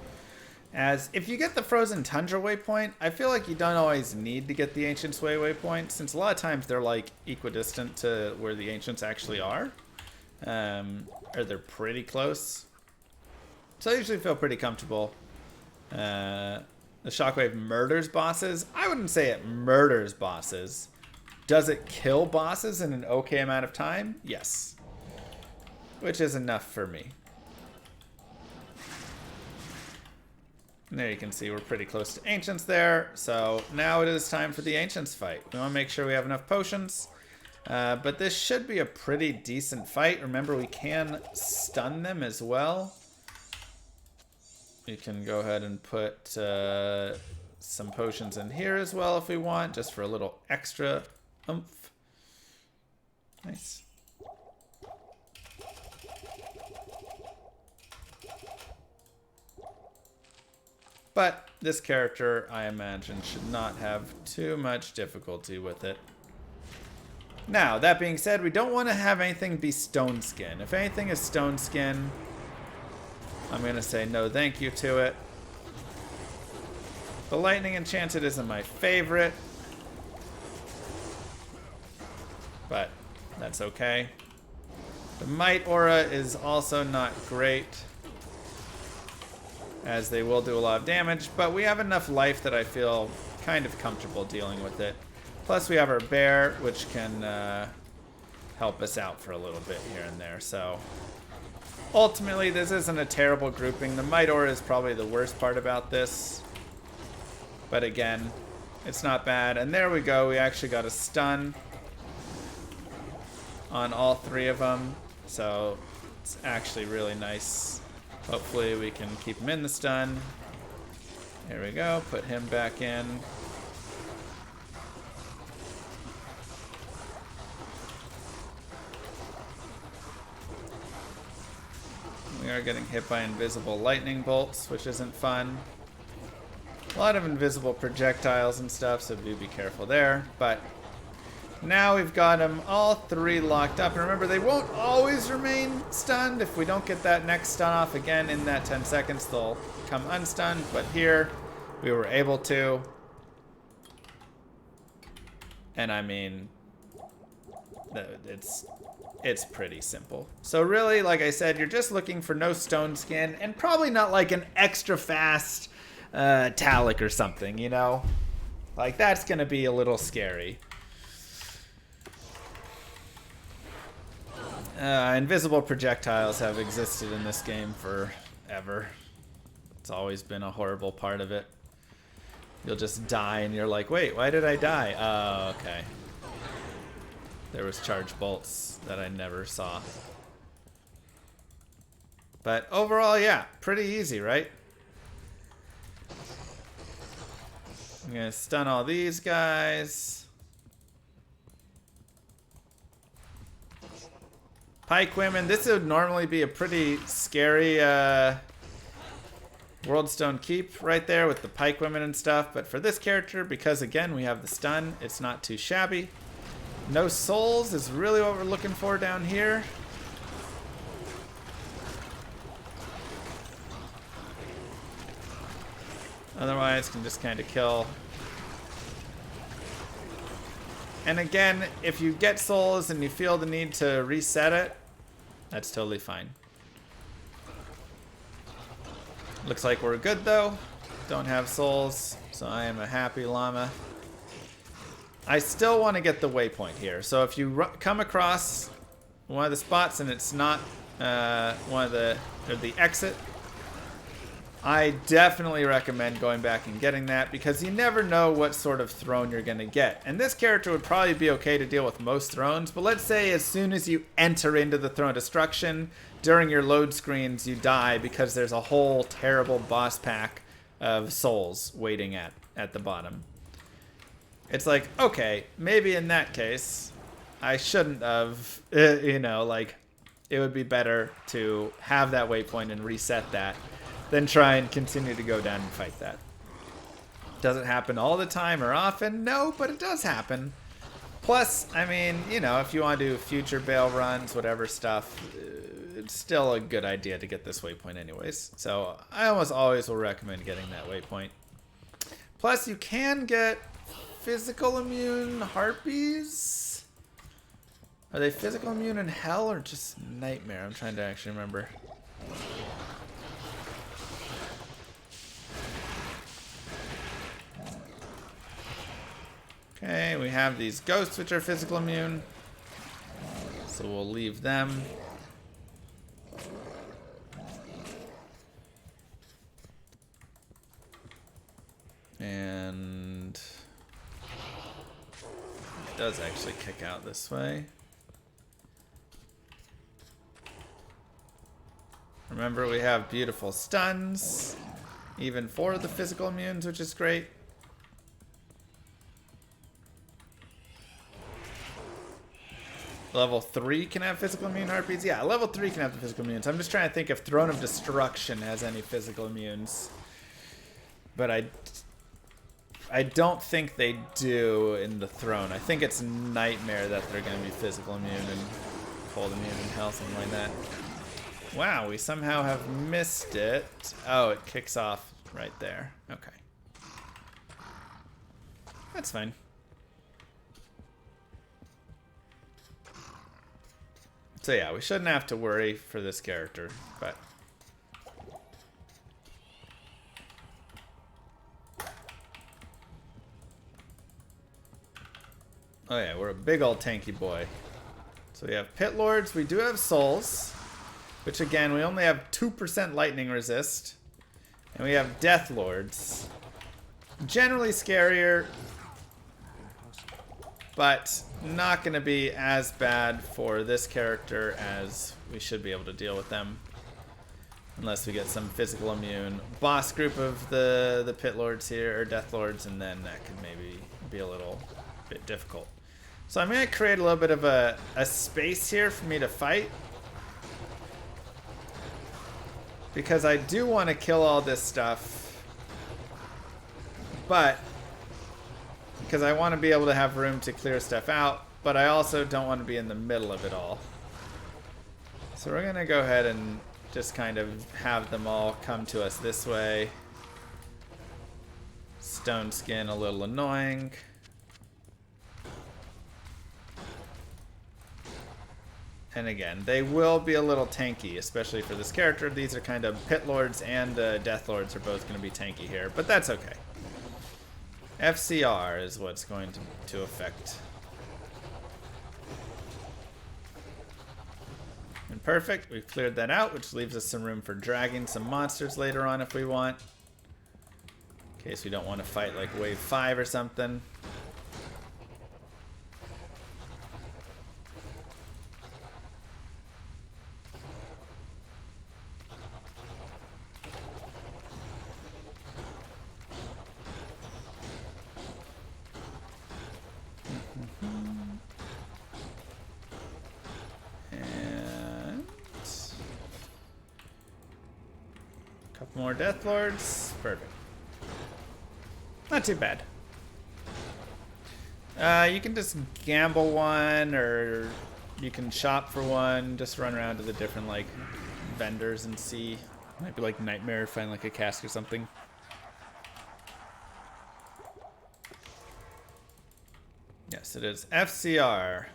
As if you get the Frozen Tundra waypoint, I feel like you don't always need to get the Ancients Way waypoint, since a lot of times they're like equidistant to where the Ancients actually are. Or they're pretty close. So I usually feel pretty comfortable. The Shockwave murders bosses. I wouldn't say it murders bosses. Does it kill bosses in an okay amount of time? Yes. Which is enough for me. And there you can see we're pretty close to Ancients there. So now it is time for the Ancients fight. We want to make sure we have enough potions. But this should be a pretty decent fight. Remember, we can stun them as well. We can go ahead and put some potions in here as well if we want, just for a little extra oomph. Nice. But this character, I imagine, should not have too much difficulty with it. Now, that being said, we don't want to have anything be stone skin. If anything is stone skin, I'm going to say no thank you to it. The Lightning Enchanted isn't my favorite, but that's okay. The Might Aura is also not great, as they will do a lot of damage, but we have enough life that I feel kind of comfortable dealing with it. Plus we have our bear, which can help us out for a little bit here and there. So ultimately, this isn't a terrible grouping. The Might Aura is probably the worst part about this. But again, it's not bad. And there we go. We actually got a stun on all three of them. So it's actually really nice. Hopefully we can keep him in the stun. There we go. Put him back in. We are getting hit by invisible lightning bolts, which isn't fun. A lot of invisible projectiles and stuff, so do be careful there. But now we've got them all three locked up. And remember, they won't always remain stunned. If we don't get that next stun off again in that 10 seconds, they'll come unstunned. But here, we were able to. And I mean, it's pretty simple. So really, like I said, you're just looking for no stone skin and probably not like an extra fast Talic or something, you know? Like that's gonna be a little scary. Invisible projectiles have existed in this game forever. It's always been a horrible part of it. You'll just die and you're like, wait, why did I die? Oh, okay. There was charge bolts that I never saw. But overall, yeah, pretty easy, right? I'm gonna stun all these guys. Pike women, this would normally be a pretty scary Worldstone Keep right there with the pike women and stuff, but for this character, because again we have the stun, it's not too shabby. No souls is really what we're looking for down here. Otherwise, can just kind of kill. And again, if you get souls and you feel the need to reset it, that's totally fine. Looks like we're good though. Don't have souls, so I am a happy llama. I still want to get the waypoint here. So if you come across one of the spots and it's not one of the exit, I definitely recommend going back and getting that because you never know what sort of throne you're going to get. And this character would probably be okay to deal with most thrones, but let's say as soon as you enter into the throne of destruction, during your load screens you die because there's a whole terrible boss pack of souls waiting at the bottom. It's like, okay, maybe in that case, I shouldn't have, you know, like, it would be better to have that waypoint and reset that than try and continue to go down and fight that. Does it happen all the time or often? No, but it does happen. Plus, I mean, you know, if you want to do future bail runs, whatever stuff, it's still a good idea to get this waypoint anyways. So I almost always will recommend getting that waypoint. Plus, you can get physical immune harpies. Are they physical immune in hell or just nightmare? I'm trying to actually remember. Okay, we have these ghosts which are physical immune. So we'll leave them. And it does actually kick out this way. Remember, we have beautiful stuns, even for the physical immunes, which is great. Level 3 can have physical immune harpies? Yeah, level 3 can have the physical immunes. I'm just trying to think if Throne of Destruction has any physical immunes. But I don't think they do in the Throne. I think it's Nightmare that they're going to be physical immune and cold immune and hell, something like that. Wow, we somehow have missed it. Oh, it kicks off right there. Okay. That's fine. So yeah, we shouldn't have to worry for this character, but... Oh yeah, we're a big old tanky boy. So we have Pit Lords, we do have Souls, which again, we only have 2% lightning resist. And we have Death Lords. Generally scarier, but not going to be as bad for this character as we should be able to deal with them. Unless we get some physical immune boss group of the Pit Lords here, or Death Lords, and then that could maybe be a little bit difficult. So I'm going to create a little bit of a space here for me to fight. Because I do want to kill all this stuff. But because I want to be able to have room to clear stuff out, but I also don't want to be in the middle of it all. So we're going to go ahead and just kind of have them all come to us this way. Stone skin a little annoying. And again, they will be a little tanky, especially for this character. These are kind of Pit Lords and Death Lords are both going to be tanky here, but that's okay. FCR is what's going to affect. And perfect, we've cleared that out, which leaves us some room for dragging some monsters later on if we want. In case we don't want to fight like wave 5 or something. Couple more Death Lords. Perfect. Not too bad. You can just gamble one, or you can shop for one. Just run around to the different like vendors and see. Might be like Nightmare, find like a cask or something. Yes, it is FCR.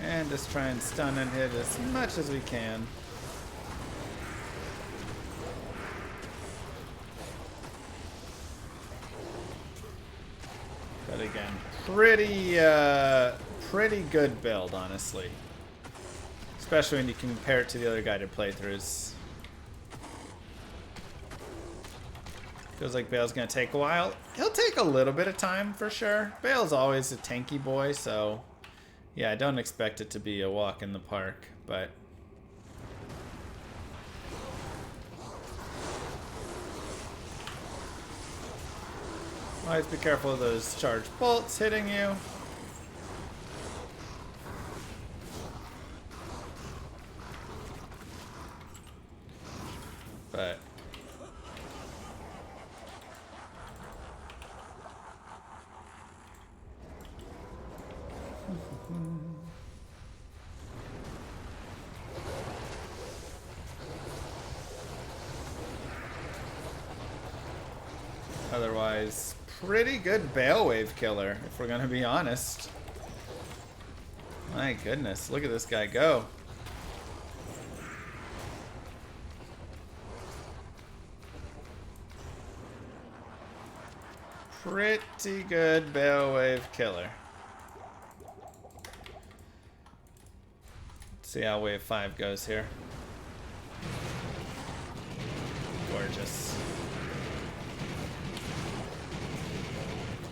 And just try and stun and hit as much as we can. But again, pretty good build, honestly. Especially when you compare it to the other guided playthroughs. Feels like Bale's gonna take a while. He'll take a little bit of time for sure. Bale's always a tanky boy, so yeah, I don't expect it to be a walk in the park, but always be careful of those charged bolts hitting you. But otherwise, pretty good Bale Wave killer, if we're gonna be honest. My goodness, look at this guy go. Pretty good Bale Wave killer. Let's see how wave 5 goes here. Gorgeous.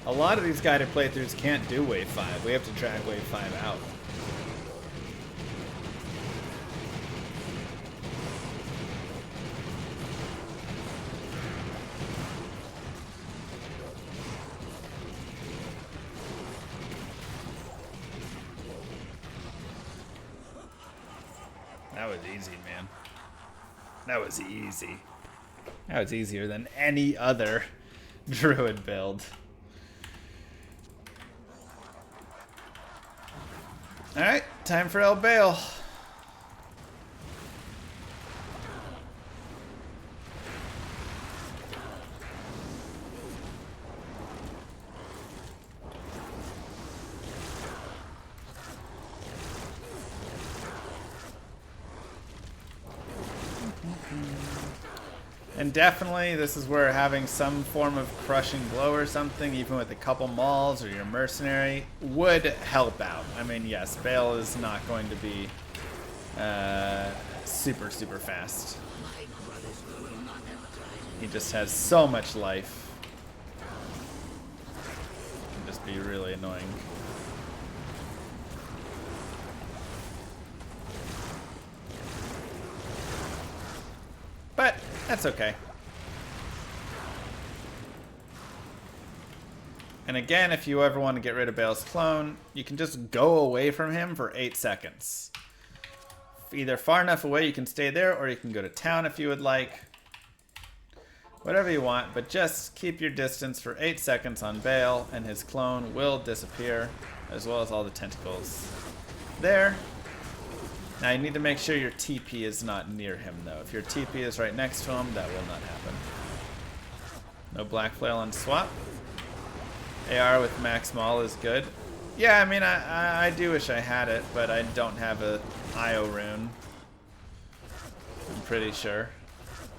A lot of these guided playthroughs can't do wave 5. We have to drag wave 5 out. That was easy, man. That was easy. That was easier than any other Druid build. Alright, time for El Bale. And definitely, this is where having some form of crushing blow or something, even with a couple mauls or your mercenary, would help out. I mean, yes, Bale is not going to be super fast. He just has so much life. Can just be really annoying. But that's okay. And again, if you ever want to get rid of Bale's clone, you can just go away from him for 8 seconds. Either far enough away you can stay there, or you can go to town if you would like. Whatever you want, but just keep your distance for 8 seconds on Bale, and his clone will disappear, as well as all the tentacles. There. Now you need to make sure your TP is not near him, though. If your TP is right next to him, that will not happen. No Black Flail on swap. AR with Max Maul is good. Yeah, I mean, I do wish I had it, but I don't have a IO rune. I'm pretty sure.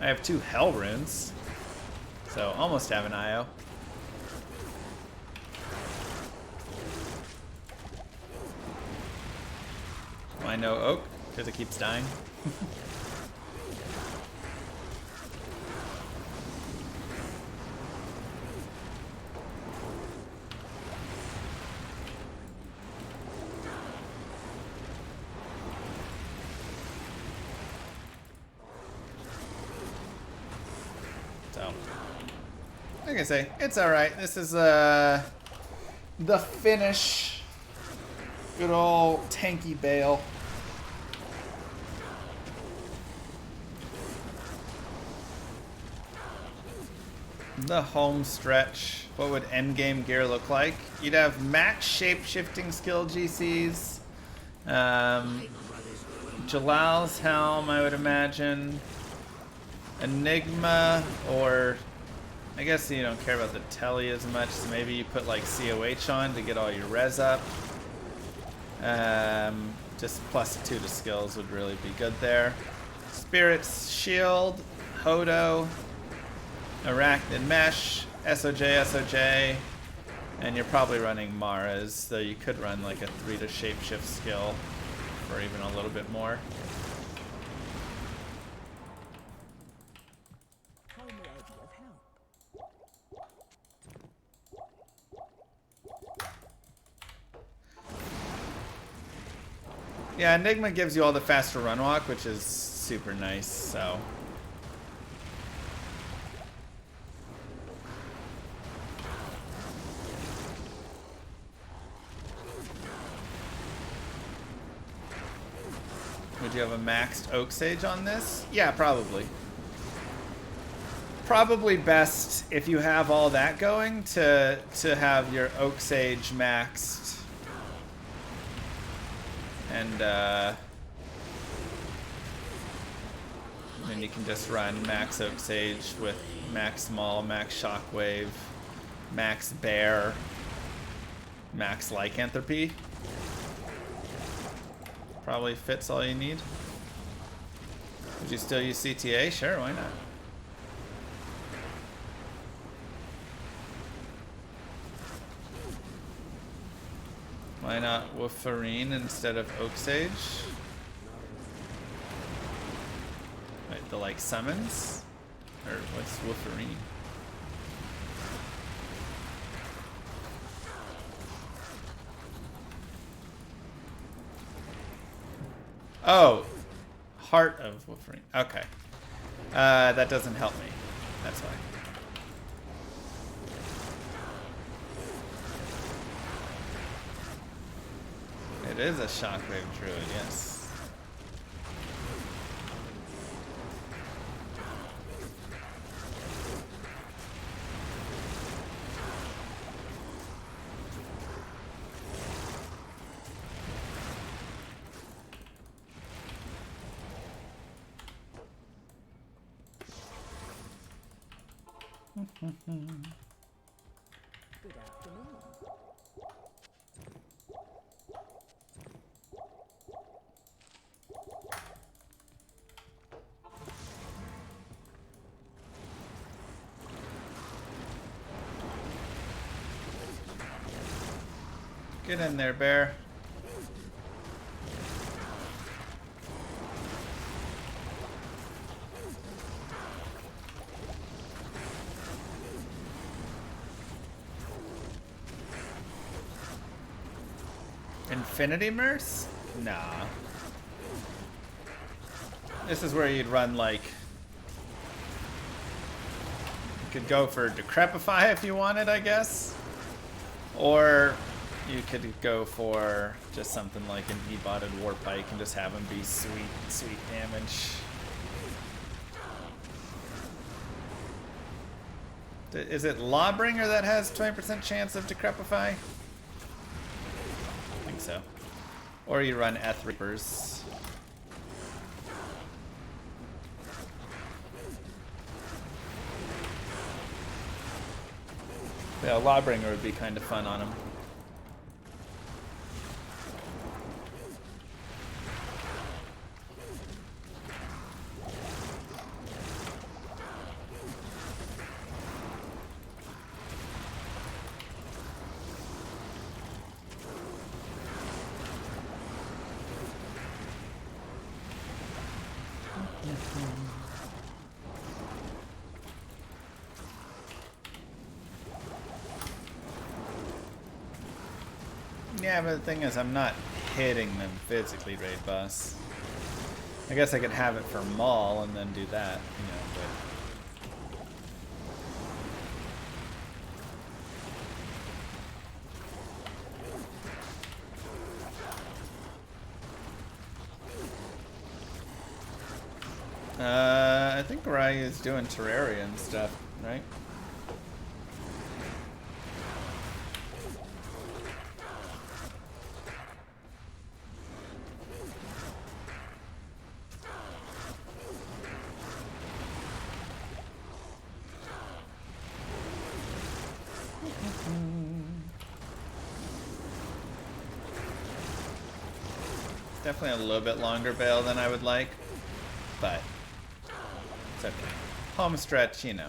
I have 2 Hell runes, so almost have an IO. Why no Oak? Because it keeps dying. So, like I say, it's alright. This is the finish. Good old tanky Bale. The home stretch. What would endgame gear look like? You'd have max shape-shifting skill GCs. Jalal's helm, I would imagine. Enigma, or I guess you don't care about the telly as much, so maybe you put like COH on to get all your res up. Just +2 to skills would really be good there. Spirit's Shield, Hodo, Arachnid Mesh, SOJ, and you're probably running Mara's, so you could run like a 3 to shapeshift skill or even a little bit more. Yeah, Enigma gives you all the faster run walk, which is super nice, so. Would you have a maxed Oak Sage on this? Yeah, probably. Probably best if you have all that going to have your Oak Sage maxed. And then you can just run max Oak Sage with max Maul, max Shockwave, max Bear, max Lycanthropy. Probably fits all you need. Would you still use CTA? Sure, why not? Why not Wolverine instead of Oak Sage? Right, the like summons? Or what's Wolverine? Oh, Heart of Wolverine. Okay. That doesn't help me. That's why. It is a Shockwave Druid, yes. Good afternoon. Get in there, Bear. Infinity Merce? Nah. This is where you'd run like... You could go for Decrepify if you wanted, I guess. Or you could go for just something like an E-botted Warpike and just have him be sweet damage. Is it Lawbringer that has 20% chance of Decrepify? I think so. Or you run Eth Reapers. Yeah, Lawbringer would be kind of fun on him. Yeah, but the thing is, I'm not hitting them physically, raid boss. I guess I could have it for Maul and then do that, you know, but... I think Rai is doing Terraria stuff, right? Definitely a little bit longer bail than I would like, but it's okay. Home stretch, you know.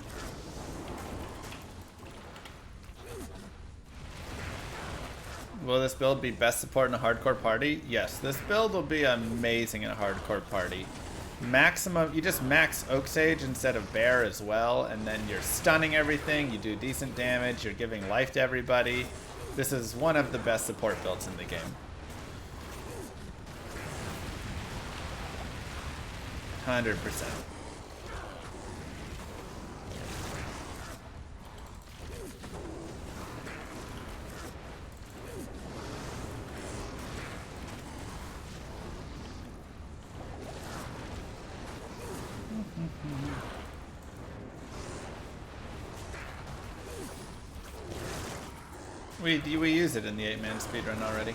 Will this build be best support in a hardcore party? Yes, this build will be amazing in a hardcore party. Maximum, you just max Oak Sage instead of Bear as well, and then you're stunning everything, you do decent damage, you're giving life to everybody. This is one of the best support builds in the game. 100%. We use it in the 8-man speedrun already.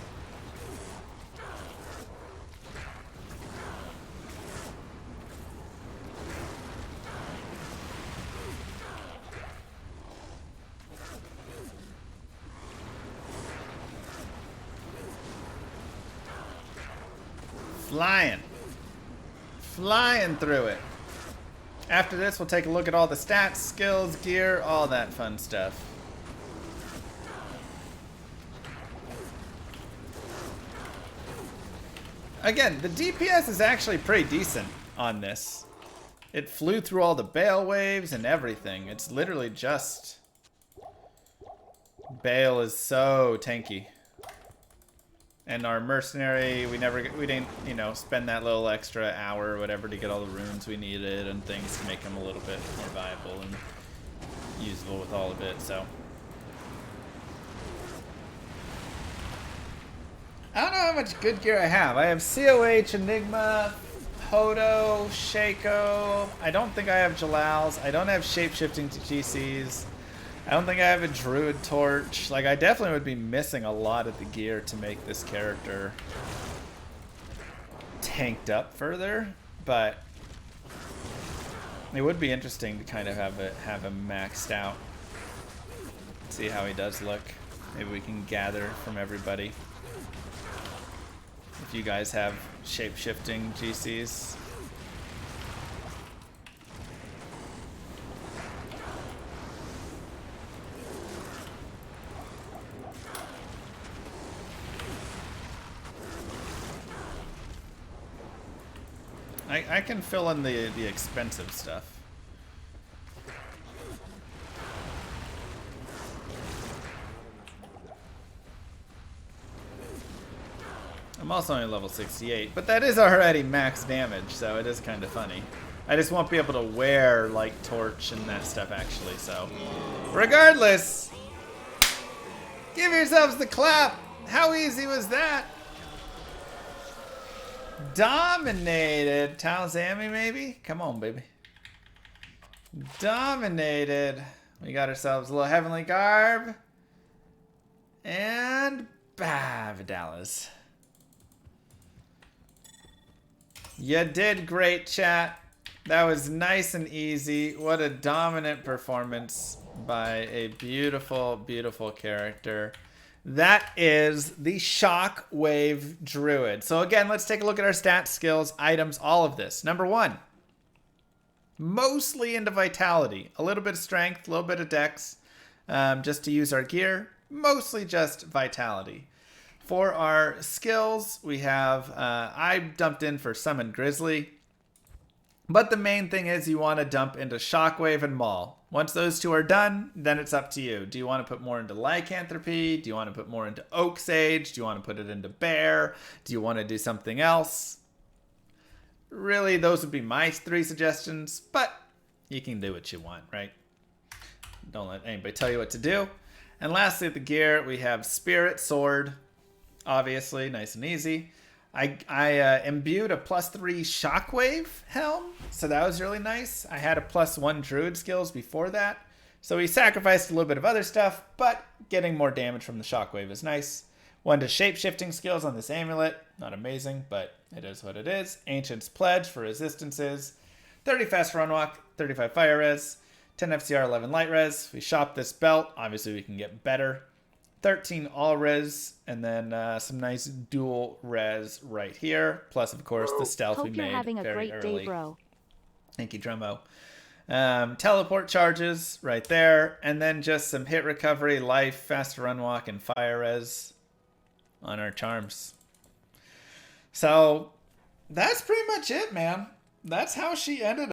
Flying through it. After this, we'll take a look at all the stats, skills, gear, all that fun stuff. Again, the DPS is actually pretty decent on this. It flew through all the Bale waves and everything. It's literally just... Bale is so tanky. And our mercenary, we didn't, you know, spend that little extra hour or whatever to get all the runes we needed and things to make him a little bit more viable and usable with all of it, so... I don't know how much good gear I have. I have COH, Enigma, Hodo, Shaco. I don't think I have Jalal's. I don't have shape-shifting GCs. I don't think I have a Druid Torch. Like, I definitely would be missing a lot of the gear to make this character tanked up further, but it would be interesting to kind of have him maxed out. See how he does look. Maybe we can gather from everybody. If you guys have shape-shifting GCs. I can fill in the expensive stuff. I'm also only level 68, but that is already max damage, so it is kind of funny. I just won't be able to wear, like, Torch and that stuff, actually, so... Regardless, Give yourselves the clap. How easy was that? Dominated. Talzami, maybe? Come on, baby. Dominated. We got ourselves a little Heavenly Garb. And bah, Vidalas. You did great, chat. That was nice and easy. What a dominant performance by a beautiful, beautiful character. That is the Shockwave Druid. So again, let's take a look at our stats, skills, items, all of this. Number 1, mostly into vitality. A little bit of strength, a little bit of dex, just to use our gear. Mostly just vitality. For our skills, we have, I dumped in for Summon Grizzly. But the main thing is you want to dump into Shockwave and Maul. Once those two are done, then it's up to you. Do you want to put more into Lycanthropy? Do you want to put more into Oak Sage? Do you want to put it into Bear? Do you want to do something else? Really, those would be my 3 suggestions, but you can do what you want, right? Don't let anybody tell you what to do. And lastly, the gear, we have Spirit Sword, obviously, nice and easy. I imbued a +3 Shockwave helm, so that was really nice. I had a +1 Druid skills before that, so we sacrificed a little bit of other stuff, but getting more damage from the Shockwave is nice. 1 to shape-shifting skills on this amulet, not amazing, but it is what it is. Ancient's Pledge for resistances, 30 fast run walk, 35 fire res, 10 FCR, 11 light res. We shop this belt, obviously we can get better. 13 all res, and then some nice dual res right here. Plus, of course, the stealth Hope we you're made having a very great early. day, bro. Thank you, Drummo. Teleport charges right there, and then just some hit recovery, life, fast run walk, and fire res on our charms. So that's pretty much it, man. That's how she ended